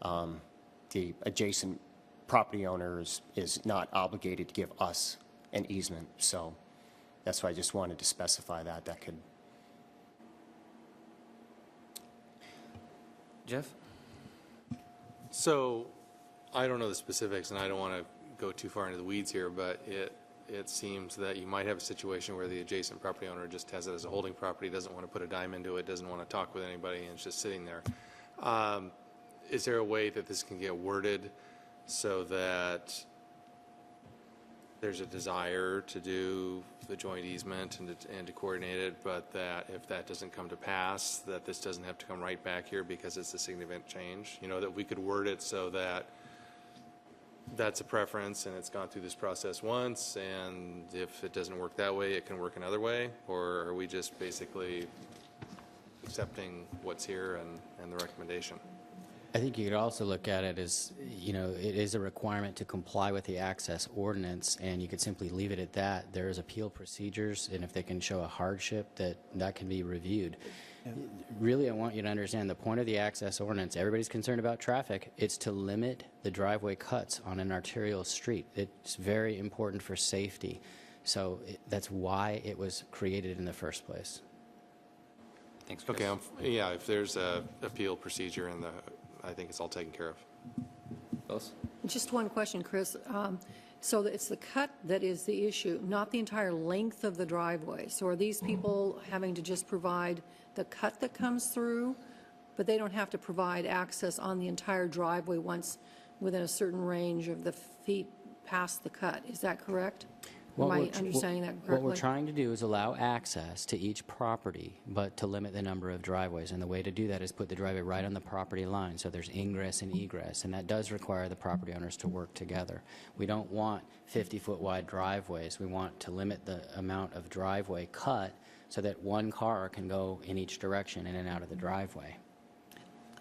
Speaker 8: the adjacent property owner is not obligated to give us an easement. So that's why I just wanted to specify that. That could.
Speaker 1: Jeff?
Speaker 13: So I don't know the specifics, and I don't want to go too far into the weeds here, but it seems that you might have a situation where the adjacent property owner just has it as a holding property, doesn't want to put a dime into it, doesn't want to talk with anybody, and it's just sitting there. Is there a way that this can get worded so that there's a desire to do the joint easement and to coordinate it, but that if that doesn't come to pass, that this doesn't have to come right back here because it's a significant change? You know, that we could word it so that that's a preference and it's gone through this process once, and if it doesn't work that way, it can work another way? Or are we just basically accepting what's here and the recommendation?
Speaker 11: I think you could also look at it as, it is a requirement to comply with the access ordinance, and you could simply leave it at that. There is appeal procedures, and if they can show a hardship, that can be reviewed. Yeah. Really, I want you to understand the point of the access ordinance. Everybody's concerned about traffic. It's to limit the driveway cuts on an arterial street. It's very important for safety. So that's why it was created in the first place.
Speaker 1: Thanks, Chris.
Speaker 13: Okay, if there's a appeal procedure I think it's all taken care of.
Speaker 1: Close.
Speaker 4: Just one question, Chris. So it's the cut that is the issue, not the entire length of the driveway. So are these people having to just provide the cut that comes through, but they don't have to provide access on the entire driveway once within a certain range of the feet past the cut? Is that correct? Am I understanding that correctly?
Speaker 11: What we're trying to do is allow access to each property, but to limit the number of driveways. And the way to do that is put the driveway right on the property line, so there's ingress and egress. And that does require the property owners to work together. We don't want 50-foot wide driveways. We want to limit the amount of driveway cut so that one car can go in each direction in and out of the driveway.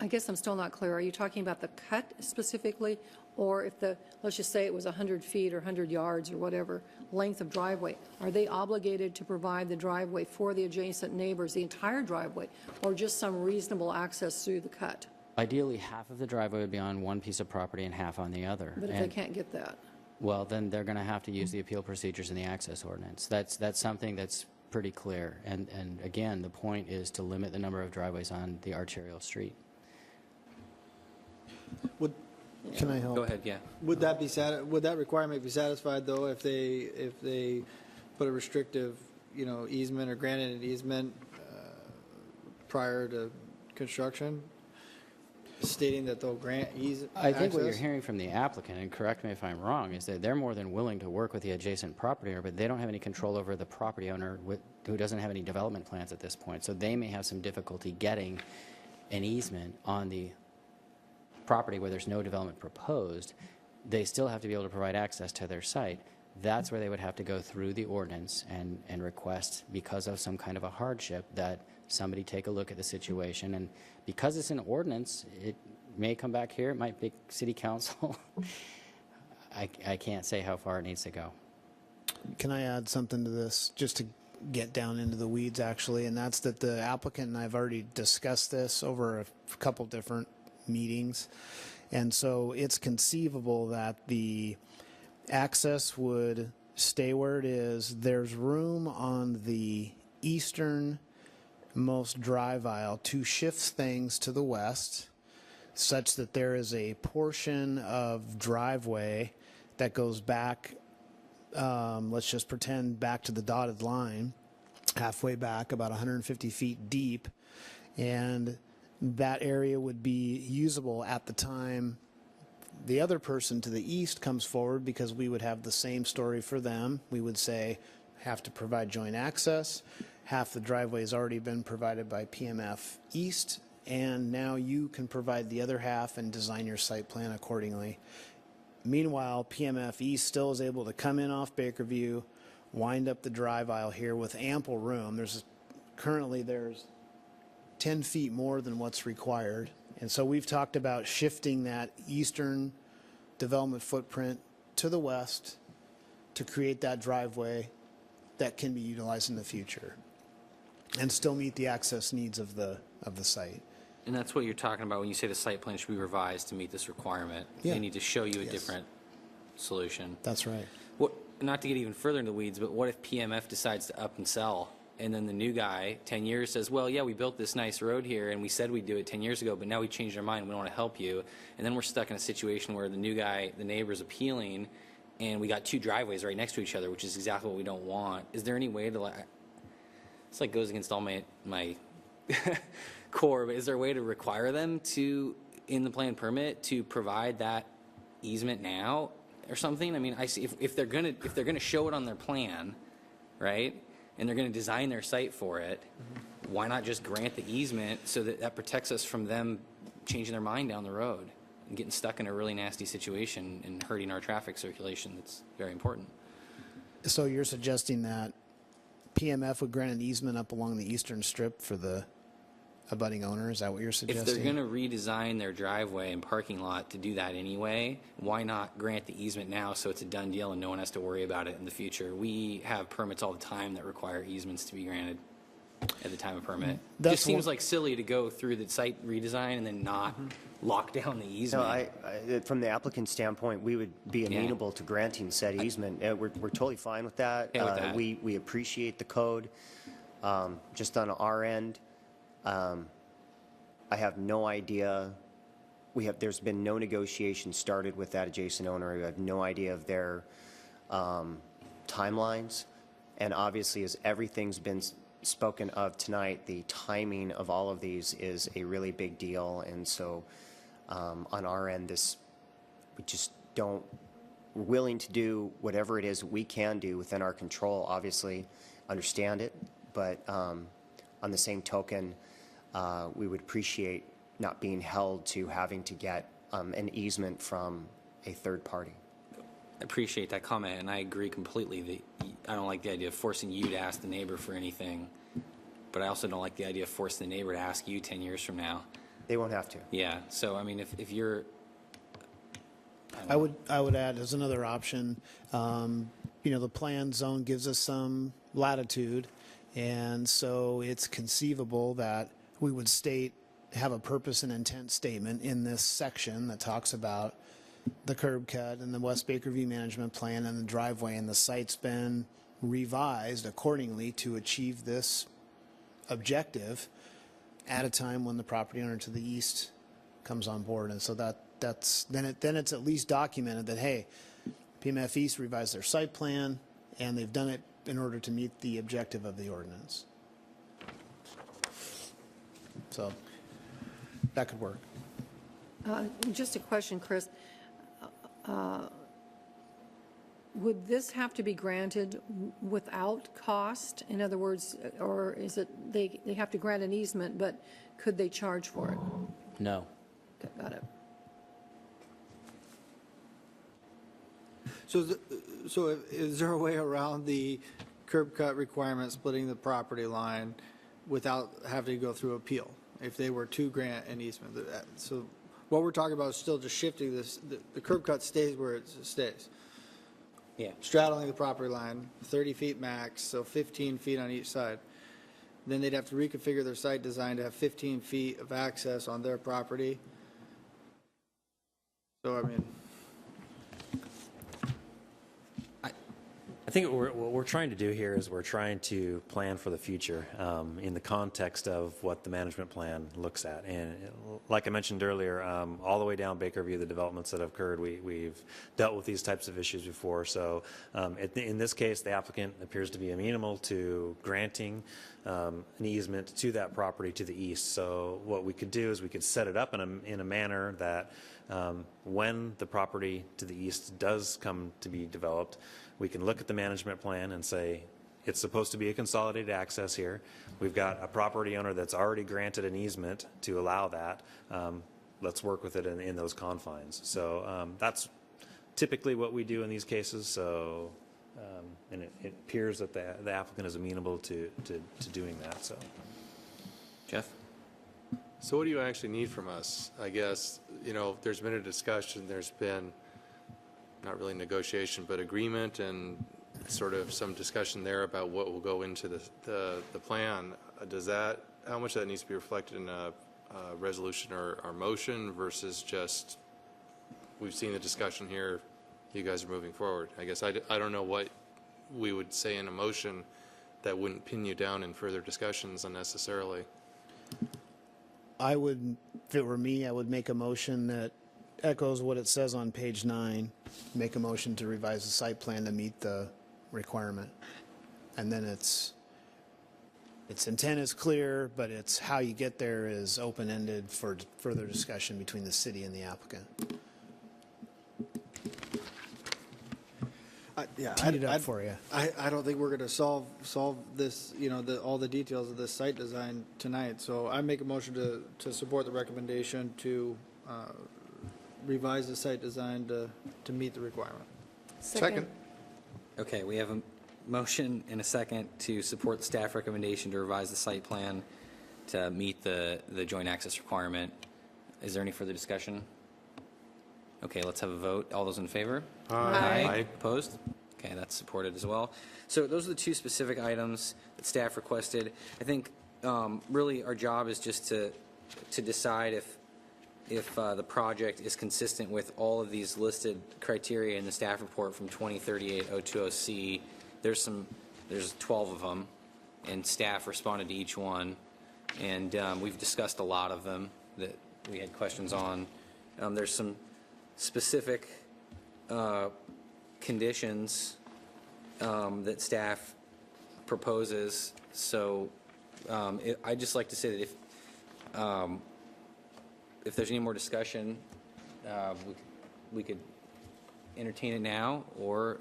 Speaker 4: I guess I'm still not clear. Are you talking about the cut specifically? Or if let's just say it was 100 feet or 100 yards or whatever length of driveway, are they obligated to provide the driveway for the adjacent neighbors, the entire driveway, or just some reasonable access through the cut?
Speaker 11: Ideally, half of the driveway would be on one piece of property and half on the other.
Speaker 4: But if they can't get that?
Speaker 11: Well, then they're going to have to use the appeal procedures in the access ordinance. That's something that's pretty clear. And again, the point is to limit the number of driveways on the arterial street.
Speaker 7: Can I help?
Speaker 1: Go ahead, yeah.
Speaker 10: Would that requirement be satisfied, though, if they put a restrictive, easement or granted an easement prior to construction, stating that they'll grant
Speaker 11: I think what you're
Speaker 10: access?
Speaker 11: hearing from the applicant, and correct me if I'm wrong, is that they're more than willing to work with the adjacent property owner, but they don't have any control over the property owner who doesn't have any development plans at this point. So they may have some difficulty getting an easement on the property where there's no development proposed. They still have to be able to provide access to their site. That's where they would have to go through the ordinance and request, because of some kind of a hardship, that somebody take a look at the situation. And because it's an ordinance, it may come back here, it might be city council. I can't say how far it needs to go.
Speaker 7: Can I add something to this, just to get down into the weeds, actually? And that's that the applicant and I have already discussed this over a couple different meetings. And so it's conceivable that the access would stay where it is. There's room on the easternmost drive aisle to shift things to the west, such that there is a portion of driveway that goes back, let's just pretend back to the dotted line, halfway back, about 150 feet deep, and that area would be usable at the time the other person to the east comes forward, because we would have the same story for them. We would say, have to provide joint access. Half the driveway has already been provided by PMF East, and now you can provide the other half and design your site plan accordingly. Meanwhile, PMF East still is able to come in off Bakerview, wind up the drive aisle here with ample room. Currently there's 10 feet more than what's required. And so we've talked about shifting that eastern development footprint to the west to create that driveway that can be utilized in the future and still meet the access needs of the site.
Speaker 1: And that's what you're talking about when you say the site plan should be revised to meet this requirement.
Speaker 7: Yeah.
Speaker 1: They need to show you a
Speaker 7: Yes.
Speaker 1: different solution.
Speaker 7: That's right.
Speaker 1: Not to get even further into the weeds, but what if PMF decides to up and sell, and then the new guy, 10 years, says, well, yeah, we built this nice road here, and we said we'd do it 10 years ago, but now we changed our mind, we don't want to help you. And then we're stuck in a situation where the new guy, the neighbor's appealing, and we got two driveways right next to each other, which is exactly what we don't want. Is there any way to, it's like goes against all my core, but is there a way to require them to, in the plan permit, to provide that easement now or something? I mean, I see if they're gonna show it on their plan, right, and they're gonna design their site for it, why not just grant the easement so that protects us from them changing their mind down the road and getting stuck in a really nasty situation and hurting our traffic circulation that's very important.
Speaker 7: So you're suggesting that PMF would grant an easement up along the eastern strip for the abutting owner? Is that what you're suggesting?
Speaker 1: If they're going to redesign their driveway and parking lot to do that anyway, why not grant the easement now so it's a done deal and no one has to worry about it in the future? We have permits all the time that require easements to be granted at the time of permit.
Speaker 7: That's
Speaker 1: Just seems
Speaker 7: one-
Speaker 1: like silly to go through the site redesign and then not lock down the
Speaker 8: No,
Speaker 1: easement.
Speaker 8: from the applicant's standpoint, we would be amenable to granting said easement. We're totally fine with that.
Speaker 1: Okay with that.
Speaker 8: We appreciate the code. Just on our end, I have no idea. There's been no negotiation started with that adjacent owner. We have no idea of their timelines. And obviously, as everything's been spoken of tonight, the timing of all of these is a really big deal. And so on our end, we just don't, we're willing to do whatever it is we can do within our control, obviously, understand it. But on the same token, we would appreciate not being held to having to get an easement from a third party.
Speaker 1: appreciate that comment, and I agree completely that I don't like the idea of forcing you to ask the neighbor for anything, but I also don't like the idea of forcing the neighbor to ask you 10 years from now.
Speaker 8: They won't have to.
Speaker 1: Yeah, so I mean, if you're,
Speaker 7: I would add as another option, the planned zone gives us some latitude, and so it's conceivable that we would have a purpose and intent statement in this section that talks about the curb cut and the West Bakerview Management Plan and the driveway, and the site's been revised accordingly to achieve this objective at a time when the property owner to the east comes on board. And so then it's at least documented that, hey, PMF East revised their site plan, and they've done it in order to meet the objective of the ordinance. So that could work.
Speaker 4: Just a question, Chris. Would this have to be granted without cost? In other words, or is it they have to grant an easement, but could they charge for it?
Speaker 11: No.
Speaker 4: Okay, got it.
Speaker 10: So is there a way around the curb cut requirement splitting the property line without having to go through appeal if they were to grant an easement? So what we're talking about is still just shifting this, the curb cut stays where it stays.
Speaker 1: yeah.
Speaker 10: Straddling the property line, 30 feet max, so 15 feet on each side. Then they'd have to reconfigure their site design to have 15 feet of access on their property. So, I mean,
Speaker 12: I think what we're trying to do here is we're trying to plan for the future in the context of what the management plan looks at. And like I mentioned earlier, all the way down Bakerview, the developments that have occurred, we've dealt with these types of issues before. So in this case, the applicant appears to be amenable to granting an easement to that property to the east. So what we could do is we could set it up in a manner that when the property to the east does come to be developed, we can look at the management plan and say, it's supposed to be a consolidated access here. We've got a property owner that's already granted an easement to allow that. Let's work with it in those confines. So that's typically what we do in these cases. So, and it appears that the applicant is amenable to doing that. So,
Speaker 1: Jeff?
Speaker 13: So what do you actually need from us? I guess, there's been a discussion, there's been not really negotiation, but agreement and sort of some discussion there about what will go into the plan. How much of that needs to be reflected in a resolution or motion versus just, we've seen the discussion here, you guys are moving forward? I guess I don't know what we would say in a motion that wouldn't pin you down in further discussions unnecessarily.
Speaker 7: If it were me, I would make a motion that echoes what it says on page 9, make a motion to revise the site plan to meet the requirement. And then its intent is clear, but it's how you get there is open-ended for further discussion between the city and the applicant. Teed it up for you.
Speaker 10: I don't think we're going to solve this, all the details of this site design tonight. So I make a motion to support the recommendation to revise the site design to meet the requirement.
Speaker 4: Second.
Speaker 1: Okay, we have a motion and a second to support the staff recommendation to revise the site plan to meet the joint access requirement. Is there any further discussion? Okay, let's have a vote. All those in favor?
Speaker 13: Aye.
Speaker 1: Opposed? Okay, that's supported as well. So those are the two specific items that staff requested. I think really our job is just to decide if the project is consistent with all of these listed criteria in the staff report from 2038-020C. There's 12 of them, and staff responded to each one, and we've discussed a lot of them that we had questions on. There's some specific conditions that staff proposes. So I'd just like to say that if there's any more discussion, we could entertain it now, or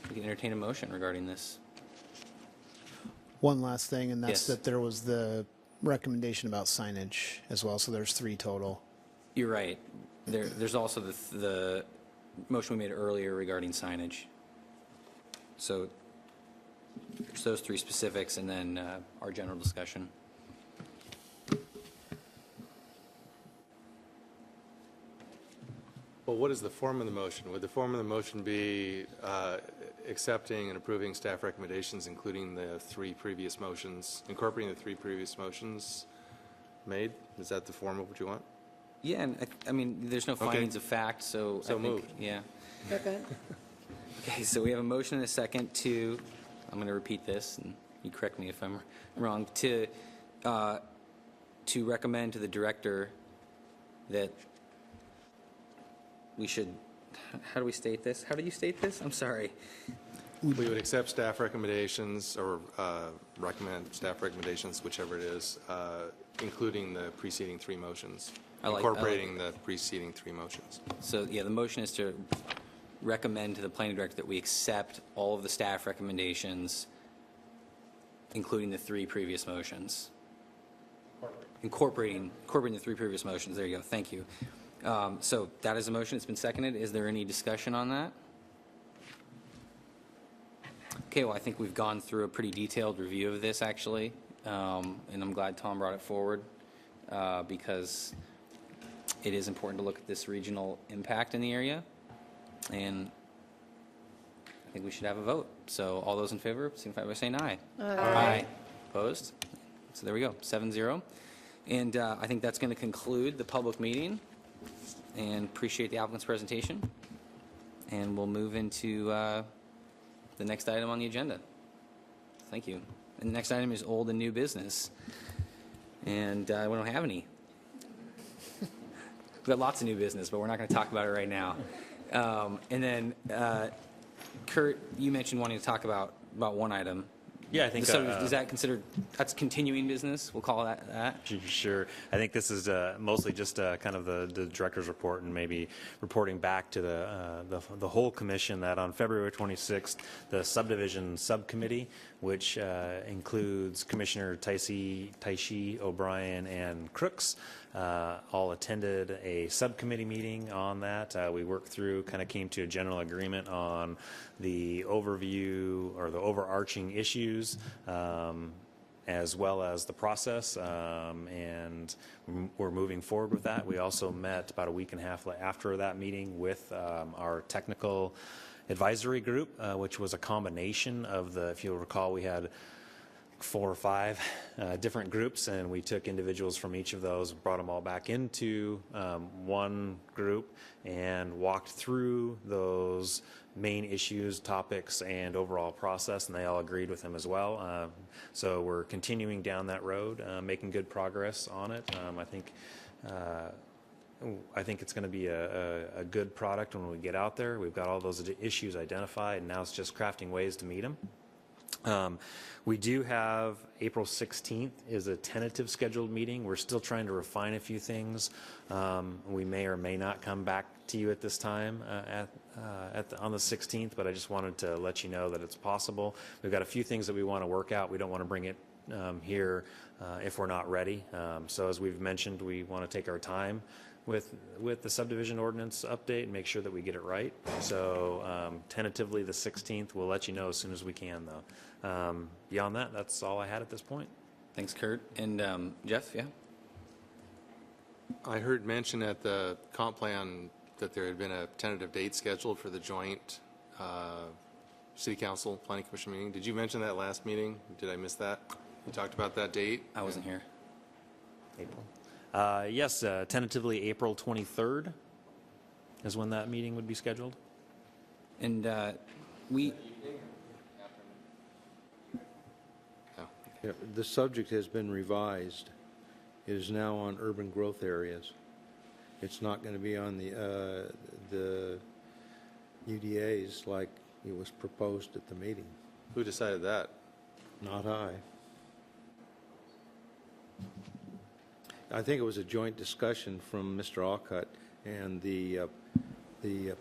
Speaker 1: we can entertain a motion regarding this.
Speaker 7: One last thing, and that's
Speaker 1: Yes.
Speaker 7: that there was the recommendation about signage as well, so there's 3 total.
Speaker 1: You're right. There's also motion we made earlier regarding signage. So there's those three specifics, and then our general discussion.
Speaker 13: Well, what is the form of the motion? Would the form of the motion be accepting and approving staff recommendations, including the three previous motions, incorporating the three previous motions made? Is that the form of what you want?
Speaker 1: Yeah, and I mean, there's no findings of fact, so I think,
Speaker 13: moved.
Speaker 1: yeah.
Speaker 4: Second.
Speaker 1: Okay, so we have a motion and a second to, I'm going to repeat this, and you correct me if I'm wrong, to recommend to the director that we should, how do we state this? How do you state this? I'm sorry.
Speaker 13: We would accept staff recommendations or recommend staff recommendations, whichever it is, including the preceding three motions, incorporating the preceding three motions.
Speaker 1: So, yeah, the motion is to recommend to the planning director that we accept all of the staff recommendations, including the three previous motions. Incorporating the three previous motions. There you go. Thank you. So that is a motion. It's been seconded. Is there any discussion on that? Okay, well, I think we've gone through a pretty detailed review of this, actually, and I'm glad Tom brought it forward because it is important to look at this regional impact in the area, and I think we should have a vote. So all those in favor, signify by saying aye. Aye. Opposed? So there we go, 7-0. And I think that's going to conclude the public meeting, and appreciate the applicant's presentation. And we'll move into the next item on the agenda. Thank you. And the next item is old and new business. And we don't have any. We've got lots of new business, but we're not going to talk about it right now. And then, Kurt, you mentioned wanting to talk about one item.
Speaker 12: Yeah, I think
Speaker 1: So is that considered, that's continuing business? We'll call that that?
Speaker 12: Sure. I think this is mostly just kind of the director's report and maybe reporting back to the whole commission that on February 26th, the subdivision subcommittee, which includes Commissioner Taishi, O'Brien, and Crooks, all attended a subcommittee meeting on that. We worked through, kind of came to a general agreement on the overview or the overarching issues, as well as the process, and we're moving forward with that. We also met about a week and a half after that meeting with our technical advisory group, which was a combination of if you'll recall, we had 4 or 5 different groups, and we took individuals from each of those, brought them all back into one group, and walked through those main issues, topics, and overall process, and they all agreed with them as well. So we're continuing down that road, making good progress on it. I think it's going to be a good product when we get out there. We've got all those issues identified, and now it's just crafting ways to meet them. We do have April 16th is a tentative scheduled meeting. We're still trying to refine a few things. We may or may not come back to you at this time on the 16th, but I just wanted to let you know that it's possible. We've got a few things that we want to work out. We don't want to bring it here if we're not ready. So as we've mentioned, we want to take our time with the subdivision ordinance update and make sure that we get it right. So tentatively the 16th, we'll let you know as soon as we can, though. Beyond that, that's all I had at this point.
Speaker 1: Thanks, Kurt. And Jeff, yeah?
Speaker 13: I heard mention at the comp plan that there had been a tentative date scheduled for the joint City Council Planning Commission meeting. Did you mention that last meeting? Did I miss that? You talked about that date?
Speaker 1: I wasn't here.
Speaker 12: April. Yes, tentatively April 23rd is when that meeting would be scheduled.
Speaker 1: And
Speaker 9: Yeah, the subject has been revised. It is now on urban growth areas. It's not going to be on the UDAs like it was proposed at the meeting.
Speaker 13: Who decided that?
Speaker 9: Not I. I think it was a joint discussion from Mr. Alcutt and the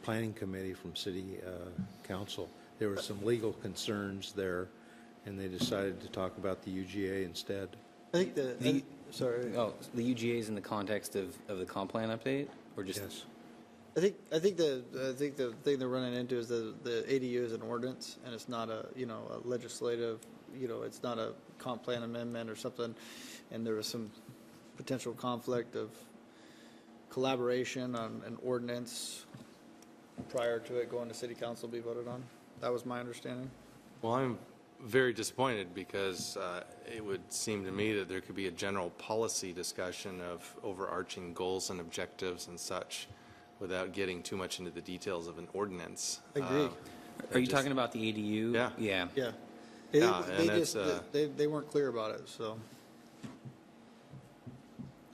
Speaker 9: planning committee from City Council. There were some legal concerns there, and they decided to talk about the UGA instead.
Speaker 10: I think sorry.
Speaker 1: Oh, the UGA is in the context of the comp plan update, or just?
Speaker 9: Yes.
Speaker 10: I think the thing they're running into is the ADU is an ordinance, and it's not a, you know, a legislative, you know, it's not a comp plan amendment or something, and there was some potential conflict of collaboration on an ordinance prior to it going to city council to be voted on. That was my understanding.
Speaker 13: Well, I'm very disappointed because it would seem to me that there could be a general policy discussion of overarching goals and objectives and such without getting too much into the details of an ordinance.
Speaker 10: Agreed.
Speaker 1: Are you talking about the ADU?
Speaker 13: Yeah.
Speaker 1: Yeah.
Speaker 10: Yeah.
Speaker 13: Yeah,
Speaker 10: They
Speaker 13: and
Speaker 10: just, they weren't clear about it, so.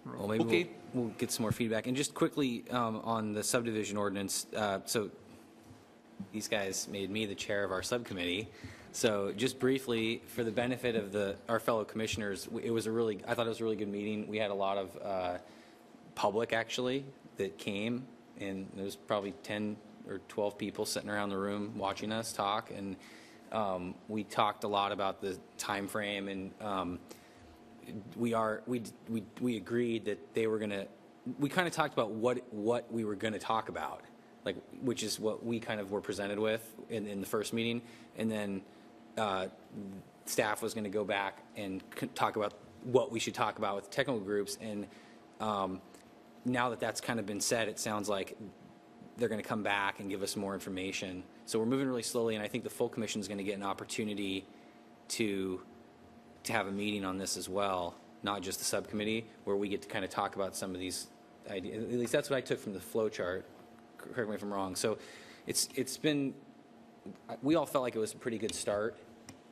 Speaker 1: Well, maybe we'll get some more feedback. And just quickly on the subdivision ordinance, so these guys made me the chair of our subcommittee. So just briefly, for the benefit of our fellow commissioners, I thought it was a really good meeting. We had a lot of public, actually, that came, and there was probably 10 or 12 people sitting around the room watching us talk. And we talked a lot about the time frame, and we agreed that they were going to, we kind of talked about what we were going to talk about, like, which is what we kind of were presented with in the first meeting. And then staff was going to go back and talk about what we should talk about with technical groups. And now that that's kind of been said, it sounds like they're going to come back and give us more information. So we're moving really slowly, and I think the full commission is going to get an opportunity to have a meeting on this as well, not just the subcommittee, where we get to kind of talk about some of these ideas. At least that's what I took from the flow chart. Correct me if I'm wrong. So it's been, we all felt like it was a pretty good start,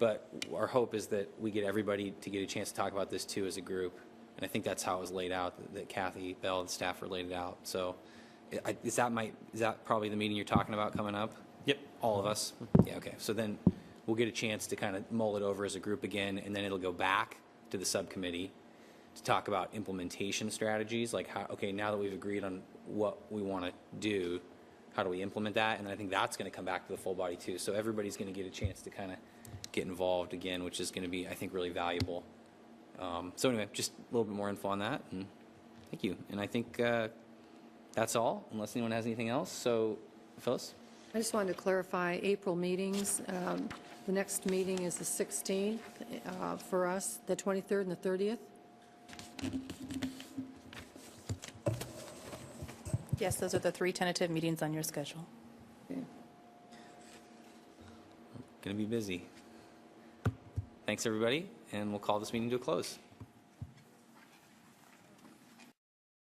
Speaker 1: but our hope is that we get everybody to get a chance to talk about this too as a group. And I think that's how it was laid out, that Kathy Bell and the staff were laid it out. So is that probably the meeting you're talking about coming up?
Speaker 12: Yep.
Speaker 1: All of us? Yeah, okay. So then we'll get a chance to kind of mull it over as a group again, and then it'll go back to the subcommittee to talk about implementation strategies, like how, okay, now that we've agreed on what we want to do, how do we implement that? And I think that's going to come back to the full body too. So everybody's going to get a chance to kind of get involved again, which is going to be, I think, really valuable. So anyway, just a little bit more info on that, and thank you. And I think that's all, unless anyone has anything else. So, Phyllis?
Speaker 4: I just wanted to clarify April meetings. The next meeting is the 16th for us, the 23rd and the 30th.
Speaker 2: Yes, those are the 3 tentative meetings on your schedule.
Speaker 4: Okay.
Speaker 1: Going to be busy. Thanks, everybody, and we'll call this meeting to a close.